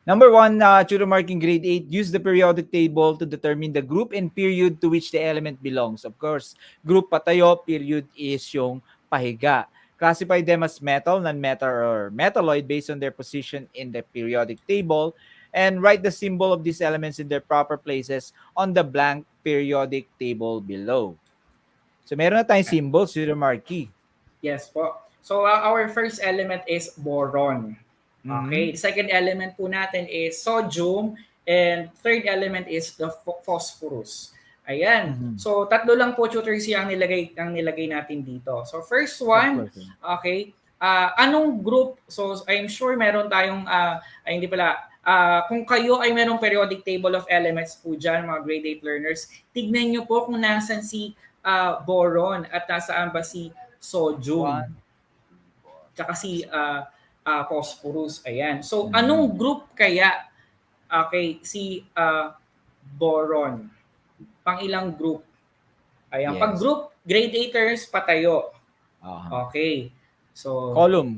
Number 1, tutor marking grade 8, use the periodic table to determine the group and period to which the element belongs. Of course, group patayo, period is yung pahiga. Classify them as metal, non-metal, or metalloid based on their position in the periodic table, and write the symbol of these elements in their proper places on the blank periodic table below. So meron na tayong symbols, tutor marky. Yes po. So our first element is boron. Okay, the second element po natin is sodium and third element is the phosphorus. Ayan. So tatlo lang po tutors ang nilagay natin dito. So first Of one, course. okay, anong group? So I'm sure meron tayong ay hindi pala kung kayo ay merong periodic table of elements po dyan, mga grade 8 learners, tignan nyo po kung nasan si boron at nasaan ba si sodium. One. Tsaka si phosphorus. Ayan. So, anong group kaya? Okay, si boron. Pang ilang group? Ayan. Yes. Pag group, grade 8ers, patayo. Okay. So, Column.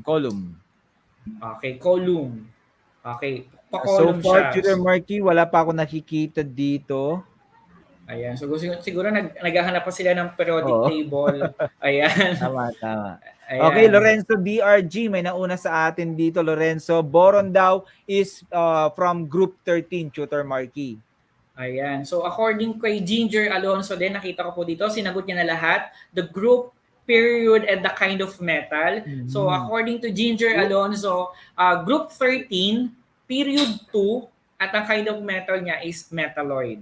okay, column. Okay, So pa-column far, siya. Tutor Marky, wala pa ako nakikita dito. Ayan. So, siguro naghahanap pa sila ng periodic Oo. table. Ayan. Tama. Ayan. Okay, Lorenzo DRG, may nauna sa atin dito, Lorenzo. Boron daw is from group 13, Tutor Marky. Ayan. So, according kay Ginger Alonso din, nakita ko po dito, sinagot niya na lahat. The group, period, and the kind of metal. So, according to Ginger Alonso, group 13, period 2, at ang kind of metal niya is metalloid.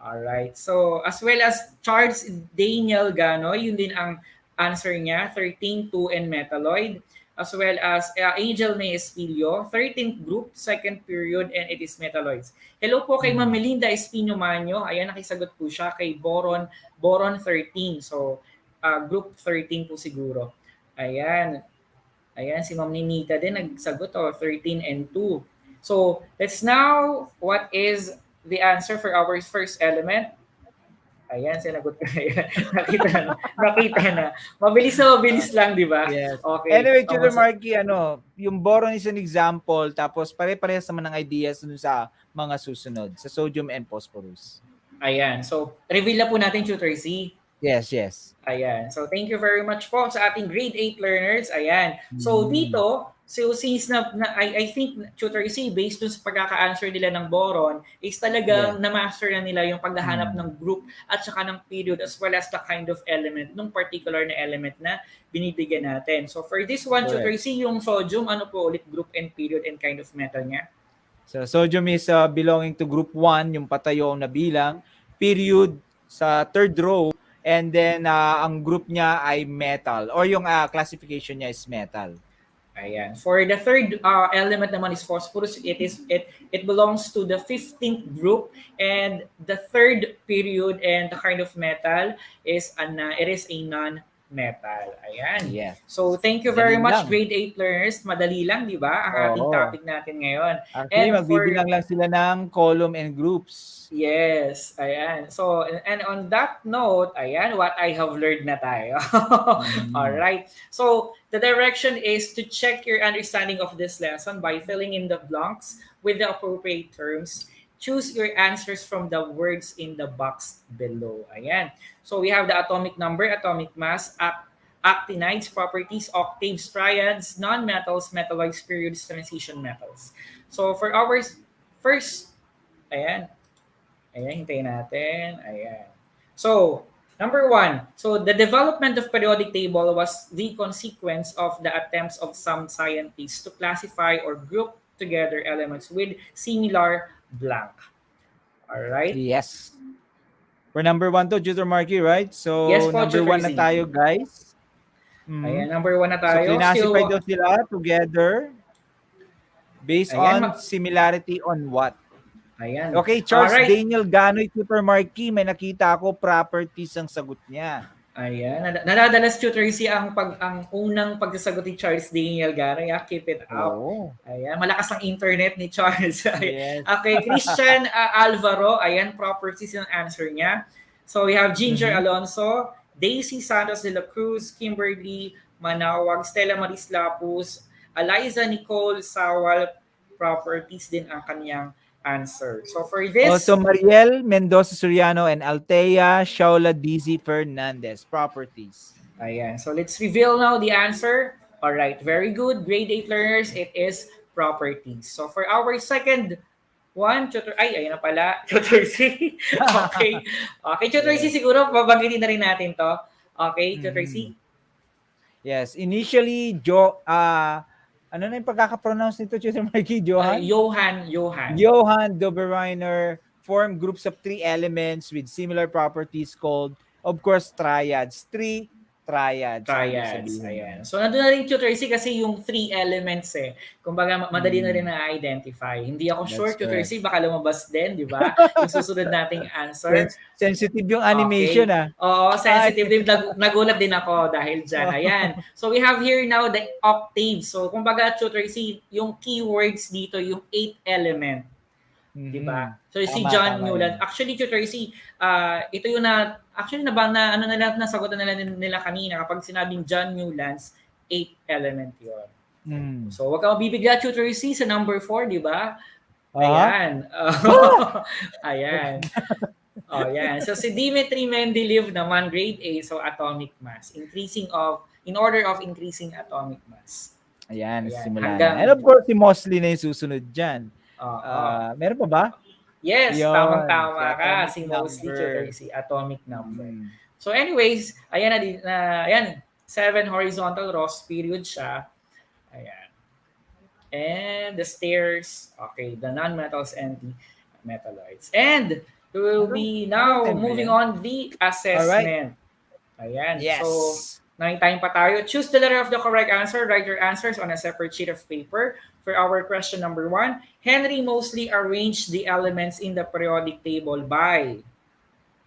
Alright. So, as well as Charles Daniel Ganoy, yun din ang answer niya, 13, 2, and metalloid. As well as Angel May Espilio, 13th group, second period, and it is metalloids. Hello po kay Ma'am Melinda Espino Manyo. Ayan, nakisagot po siya kay boron 13. So, group 13 po siguro. Ayan. Ayan, si Ma'am Ninita din nagsagot, 13 and 2. So, let's now, what is the answer for our first element? Ayan, sinagot ko. Nakita na. Mabilis lang, di ba? Yes. Okay. Anyway, Tutor Marky, yung boron is an example, tapos pare-parehas naman ng ideas dun sa mga susunod, sa sodium and phosphorus. Ayan. So, reveal na po natin, Tutor Z. Yes. Ayan. So, thank you very much po sa ating grade 8 learners. Ayan. So, dito, since I think, Tutor Z, based dun sa pagkaka-answer nila ng boron, is talagang na-master na nila yung paghahanap ng group at saka ng period as well as the kind of element, nung particular na element na binibigyan natin. So, for this one, Tutor Z, yung sodium, ano po ulit group and period and kind of metal niya? So, sodium is belonging to group 1, yung patayo na bilang, period sa third row, and then ang group niya ay metal, or yung classification niya is metal. Ayan. For the third element naman is phosphorus. It belongs to the 15th group, and the third period and the kind of metal is it is a non-metal. Ayan. Yes. So thank you very Madali much, lang. grade 8 learners. Madali lang, di ba? Ang ating topic natin ngayon. Actually, magbibilang lang sila ng column and groups. Yes, ayan. So, and on that note, ayan, what I have learned na tayo. All right. So, the direction is to check your understanding of this lesson by filling in the blanks with the appropriate terms. Choose your answers from the words in the box below. Ayan. So, we have the atomic number, atomic mass, actinides, properties, octaves, triads, non-metals, metalloids, periods, transition metals. So, for our first, ayan, hintayin natin. Ayan. So, number 1. So, the development of periodic table was the consequence of the attempts of some scientists to classify or group together elements with similar blank. Alright? Yes. For number 1 to, Tutor Marky, right? So, Yes po, number Tutor 1 na Z. tayo, guys. Ayan, number 1 na So, tayo. classify daw sila together based Ayan, on similarity on what? Ayan. Okay, Charles Alright. Daniel Ganoy, Tutor Marky, may nakita ako, properties ang sagot niya. Ayan. Nadadalas, Tutor Z, ang unang pagsasagot ni Charles Daniel Ganoy. Keep it up. Oo. Ayan. Malakas ang internet ni Charles. Yes. Okay, Christian Alvaro. Ayan, properties yung answer niya. So, we have Ginger Alonso, Daisy Santos de la Cruz, Kimberly Manawag, Stella Maris Lapus, Eliza Nicole Sawal, properties din ang kanyang answer. So for this, Also, Mariel Mendoza Soriano and Altea Shaula Dizzy Fernandez, properties. ayan. So let's reveal now the answer. All right, very good. Grade 8 learners, it is properties. So for our second one, Tutor, ayan na pala, Tutor C. Okay. Okay, Tutor C, siguro babanggitin na rin natin to. Okay, Tutor C. Yes, initially Ano na yung pagkaka-pronounce nito, Tutor Marky? Johan? Johan. Johann Dobereiner form groups of 3 elements with similar properties called, of course, triads. 3 triads. Ang ibig Triads. sabihin Ayan. nun. So, nandun na rin Tutor C kasi yung 3 elements eh. Kumbaga, madali na rin na-identify. Hindi ako sure, That's Tutor correct. C, baka lumabas din, di ba? Yung susunod nating answer. Sensitive yung animation, Okay. Oo, sensitive din. Nagulat din ako dahil dyan. Ayan. So, we have here now the octaves. So, kumbaga, Tutor C, yung keywords dito, yung 8 element. Diba? So si John Newland, actually Tutor C, ito yung nasagutan nila kanina kapag sinabing John Newland's 8 element yun. So wag ka mabibigla Tutor C sa number 4, di ba? Ayan. Ayan. Ayan. So si Dimitri Mendeleev naman grade 8, so atomic mass, in order of increasing atomic mass. Ayan. Simula na. And of course, si Mosley na yung susunod dyan. Meron pa ba? Yes, Yun, tamang-tama ka. Si mostly Tutor C, atomic number. So anyways, ayan, 7 horizontal rows, period siya. Ayan. And the stairs, okay, the non-metals and the metalloids. And we will be now moving on the assessment. Ayan. Yes. So, 9 time pa tayo. Choose the letter of the correct answer. Write your answers on a separate sheet of paper. For our question number 1, Henry Moseley arranged the elements in the periodic table by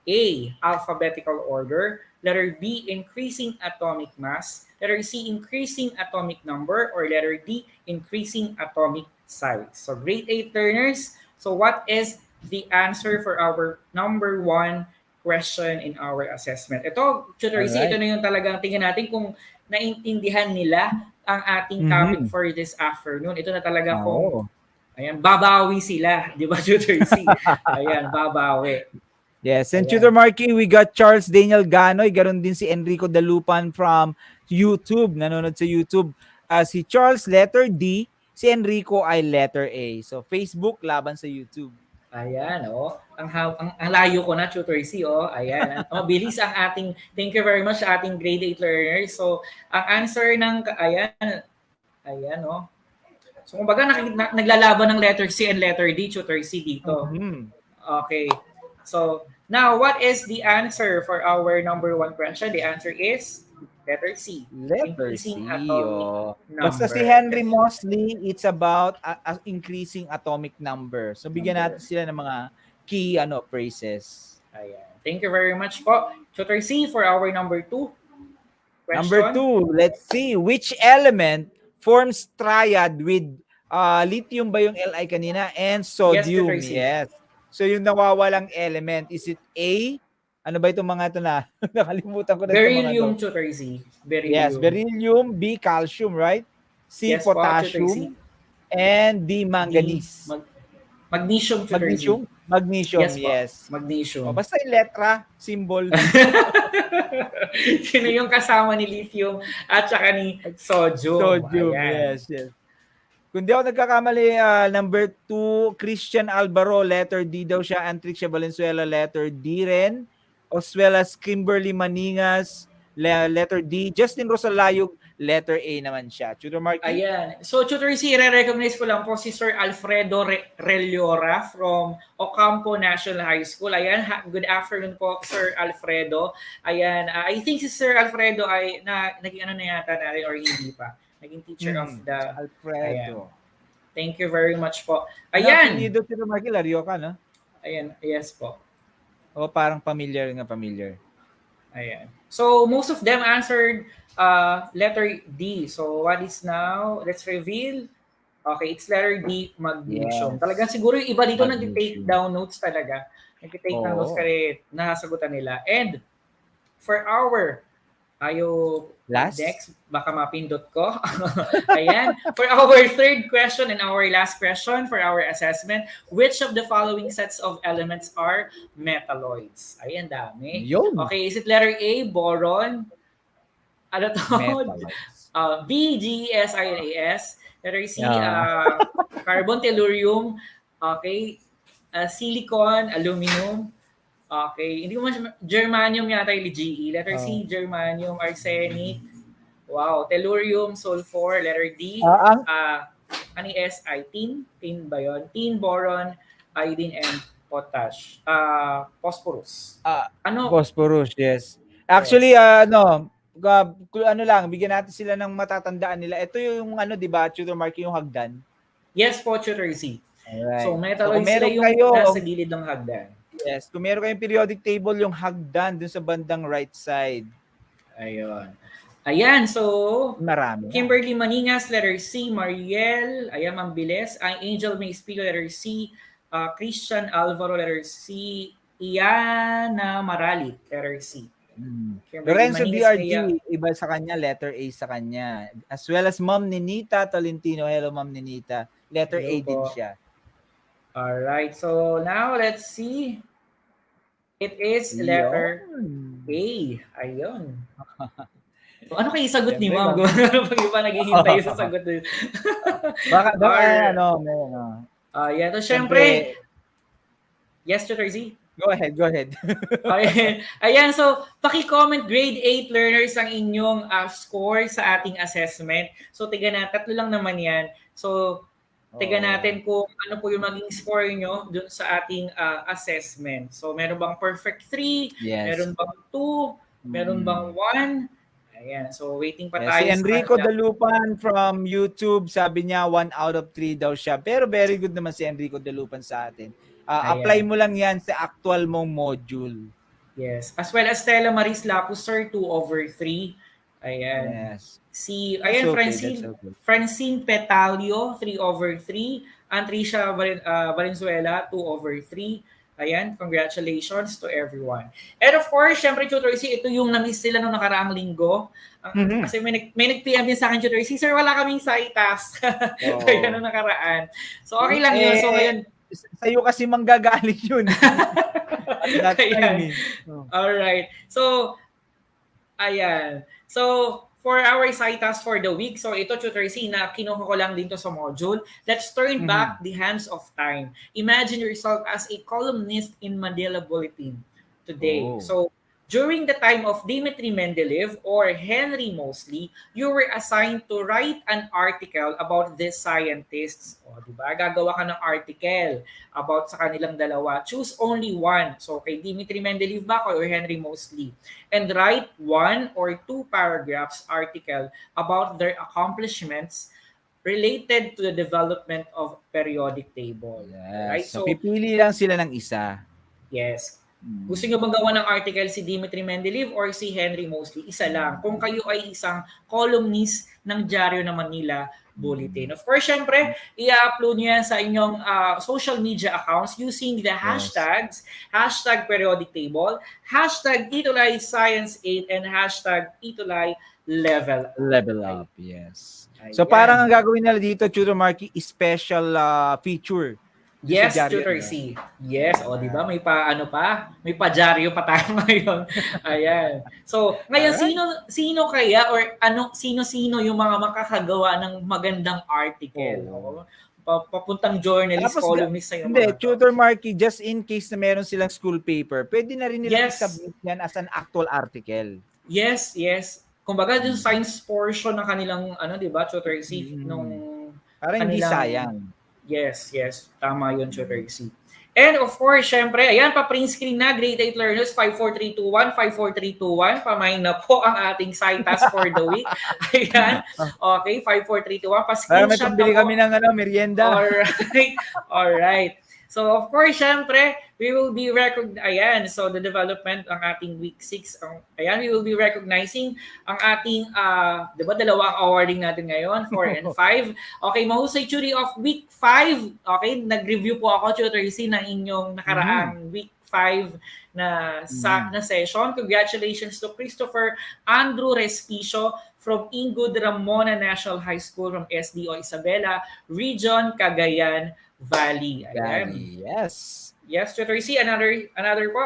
A, alphabetical order, letter B, increasing atomic mass, letter C, increasing atomic number, or letter D, increasing atomic size. So grade 8 learners, so what is the answer for our number 1 question in our assessment? Ito, Tutor C, ito na yung talagang tingnan natin kung naintindihan nila ang ating topic for this afternoon. Ito na talaga kung ayan, babawi sila. Di ba, Tutor C? Ayan, babawi. Yes, and Tutor Marky, we got Charles Daniel Ganoy. Ganon din si Enrico Dalupan from YouTube. Nanonood sa YouTube. Si Charles, letter D. Si Enrico ay letter A. So, Facebook laban sa YouTube. Ayan, ang layo ko na, Tutor C, ayan. Bilis ang ating, thank you very much sa ating grade 8 learners. So, ang answer ng, ayan, So, kumbaga, naglalaban ng letter C and letter D, Tutor C dito. Okay. So, now, what is the answer for our number 1 question? The answer is letter C. Letter C. Basta si Henry Moseley, it's about increasing atomic number. So, bigyan natin sila ng mga key phrases. Ayan. Thank you very much po. Tutor C, for our number 2 question. Number 2, let's see. Which element forms triad with lithium ba yung Li kanina? And sodium. Yes. So, yung nawawalang element, is it A? Ano ba itong mga ito na? Nakalimutan ko na beryllium, Tutor Z. Yes, beryllium. B, calcium, right? C, potassium. And D, manganese. Magnesium, Tutor Z. Magnesium, yes. Magnesium. Basta yung letra, symbol. Sino yung kasama ni lithium at saka ni sodium. Sodium, yes. Kung di ako nagkakamali, number 2, Christian Alvaro, letter D daw siya. Antrixia Valenzuela, letter D rin. As well as Kimberly Maningas, letter D. Justin Rosalayog, letter A naman siya. Tutor Marky? Ayan. So, Tutor C, re-recognize ko lang po si Sir Alfredo Reliora from Ocampo National High School. Ayan. Good afternoon po, Sir Alfredo. Ayan. I think si Sir Alfredo ay naging na yata na rin or hindi pa. Naging teacher of the Alfredo. Ayan. Thank you very much po. Ayan. Dito, Tutor Marky, Lario ka, no? Ayan. Yes po. Parang familiar. Ayan. So, most of them answered letter D. So, what is now? Let's reveal. Okay, it's letter D, magnesium. Yes. Talagang siguro yung iba dito nag-take down notes talaga. Nag-take down notes kasi nasagutan nila. And for our next, baka mapindot ko. Ayan. For our 3rd question and our last question for our assessment, which of the following sets of elements are metalloids? Ayan, dami. Okay, is it letter A, boron? Ano to? B, GESINAS. Letter C, carbon, tellurium. Okay. Silicon, aluminum. Okay, hindi ko germanium yata yung GE. Letter C, germanium, arsenic. Wow, tellurium, sulfur, letter D. Ang Ano yung S? Tin ba yun? Tin, boron, iodine, and potash. Phosphorus. Ano? phosphorus, yes. Actually, Yes. ano lang, bigyan natin sila ng matatandaan nila. Ito yung ano, 'di ba, Tutor Mark, yung hagdan. Yes po, Tutor Z. So, Alright. So kung metalloid sila meron yung nasa kayo, gilid ng hagdan. yes, kung meron kayong periodic table, yung hagdan dun sa bandang right side. Ayun. Ayan, so Marami na. Kimberly Maningas, letter C. Mariel, ayan, Mambiles. Angel May Espigo, letter C. Christian Alvaro, letter C. Iana Marali, letter C. Kimberly Lorenzo Maningas, Maya. DRG, iba sa kanya, letter A sa kanya. As well as Ma'am Ninita Tolentino. Hello, Ma'am Ninita. Letter A Hello din po. siya. Alright, so now let's see. It is letter Yun. A. Ayun. Ano kayo sagot ni Siyempre, Ma'am? Pag iba naghihintay sa sagot. baka Alright. may ano. Yan. So, Siyempre, syempre, yes, Tutor Z? go ahead. Ayan, so paki-comment grade 8 learners ang inyong score sa ating assessment. So tiga na, tatlo lang naman yan. So tiga natin kung ano po yung maging score nyo dun sa ating assessment. So meron bang perfect 3? Yes. Meron bang 2? Meron bang 1? Ayan, so waiting pa Yes, tayo si Enrico kanila. Dalupan from YouTube, sabi niya 1 out of 3 daw siya. Pero very good naman si Enrico Dalupan sa atin. Apply mo lang yan sa actual mong module. Yes. As well as Stella Maris Lapus, sir, 2 over 3. Ayan. Yes. Ayan, That's okay. Francine Petalio, 3 over 3. Antricia Valenzuela, 2 over 3. Ayan, congratulations to everyone. And of course, syempre, Tutor C, ito yung na-miss sila nung nakaraang linggo. Kasi may nag-PM din sa akin, Tutor C, sir, wala kaming side task. Kaya nung nakaraan. So, okay lang yun. So, ngayon, sa'yo kasi manggagaling yun. At that time, Alright. So, ayan. So, for our side task for the week, so ito, Tutor C, na kinuha ko lang dito sa module. Let's turn back the hands of time. Imagine yourself as a columnist in Manila Bulletin today. So, during the time of Dmitry Mendeleev or Henry Moseley, you were assigned to write an article about these scientists. O, diba? Gagawa ka ng article about sa kanilang dalawa. Choose only one. So, kay Dmitry Mendeleev ba or Henry Moseley? And write 1 or 2 paragraphs article about their accomplishments related to the development of periodic table. Yes. Right? So, pipili lang sila ng isa. Yes. Gusto nyo bang gawa ng article si Dmitry Mendeleev or si Henry Moseley? Isa lang. Kung kayo ay isang columnist ng Diaryo ng Manila Bulletin. Of course, syempre, i-upload nyo yan sa inyong social media accounts using the hashtags, hashtag periodic table, hashtag ETUlay Science 8, and hashtag ETUlay Level Up, yes. So, parang ang gagawin nila dito, Tutor Marky, special feature. Yes, Tutor C. Yes, o di ba may may pa-dyaryo pa tayo ngayon. Ayan. So, ngayon sino kaya or sino yung mga makakagawa ng magandang article? Papuntang journalist, columnist sa Hindi, Tutor Marky, just in case na meron silang school paper, pwede na rin nila i-submit yan as an actual article. Yes. Kumbaga, yung science portion ng kanilang di ba, Tutor C, nung parang hindi sayang. Yes. Tama yun, Tutor C. And of course, syempre, ayan, pa-print screen na, grade 8 learners, 54321, 54321. Pamain na po ang ating side task for the week. Ayan. Okay, 54321. Pa-screenshot may pambili kami ng merienda. Alright. So, of course, syempre, we will be ayan, so the development ang ating week 6. Ayan, we will be recognizing ang ating, di ba, dalawa ang awarding natin ngayon, 4 and 5. Okay, mahusay jury of week 5. Okay, nag-review po ako, Tutor C, ng inyong nakaraang week 5 na session. Congratulations to Christopher Andrew Respicio from Ingud Ramona National High School from SDO Isabela, Region Cagayan Valley. Ayan. Yes, Tutor C. Another po?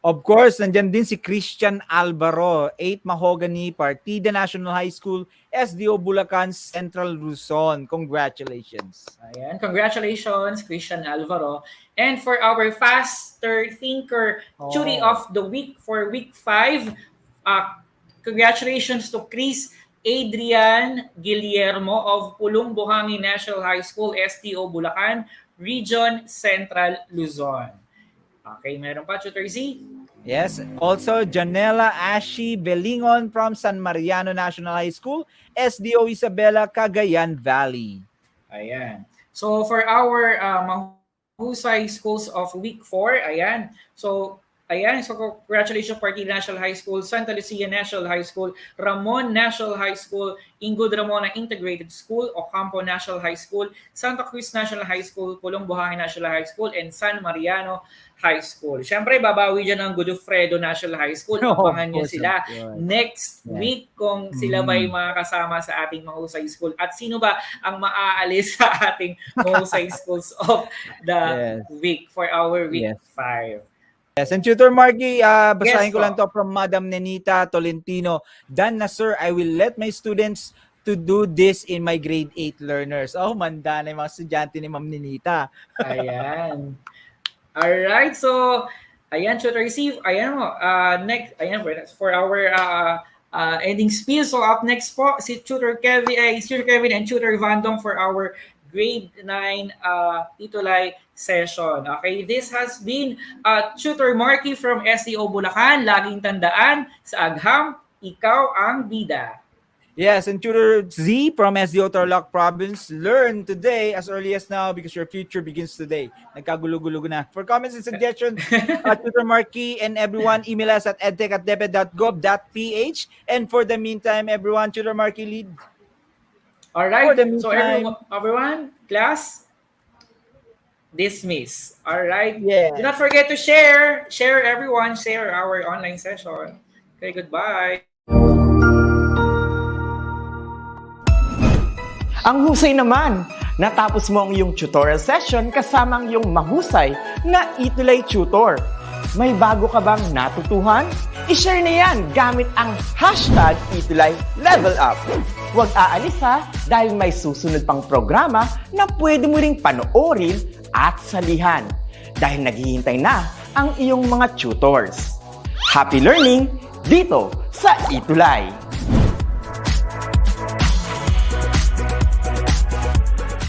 Of course, nandyan din si Christian Alvaro, 8 Mahogany, Partida National High School, SDO Bulacan, Central Luzon. Congratulations. Ayan, congratulations, Christian Alvaro. And for our Faster Thinker Jury of the Week for week 5, congratulations to Chris Adrian Guillermo of Pulong Buhangin National High School, STO Bulacan, Region Central Luzon. Okay, meron pa, Tutor Z? Yes. Also, Janela Ashi Belingon from San Mariano National High School, SDO Isabela, Cagayan Valley. Ayan. So for our mahusay schools of week 4, ayan. So congratulations Partida National High School, Santa Lucia National High School, Ramon National High School, Ingud Ramona Integrated School, Ocampo National High School, Santa Cruz National High School, Pulong Buhangin National High School, and San Mariano High School. Siyempre, babawi dyan ang Godofredo National High School. Abangan nyo sila next week kung sila ba yung makakasama sa ating mahusay school. At sino ba ang maaalis sa ating mahusay schools of the week for our week 5. Yes, and Tutor Marky, basahin ko lang to from Madam Nenita Tolentino. Dan na sir, I will let my students to do this in my grade 8 learners. Oh, manda na yung mga estudyante ni Ma'am Nenita. Ayan. Alright, so, ayan, Tutor Receive, ayan mo, next, ayan, for our ending spiel. So, up next po, si Tutor Kevin and Tutor Vandong for our grade 9 ETUlay session. Okay, this has been Tutor Marky from STO Bulacan. Laging tandaan, sa agham, ikaw ang bida. Yes, and Tutor Z from SDO Tarlac Province, learn today as early as now because your future begins today. Nagkagulo-gulo na. For comments and suggestions, Tutor Marky and everyone, email us at edtech@deped.gov.ph. And for the meantime, everyone, Tutor Marky lead. All right, so everyone, class, dismiss. All right. Yeah. Do not forget to share. Share, everyone. Share our online session. Okay, goodbye. Ang husay naman! Natapos mo ang iyong tutorial session kasama ang iyong mahusay na ETUlay tutor. May bago ka bang natutuhan? I-share na yan gamit ang hashtag ETUlay Level Up. Huwag aalis ha, dahil may susunod pang programa na pwede mo ring panoorin at salihan. Dahil naghihintay na ang iyong mga tutors. Happy learning dito sa ETUlay!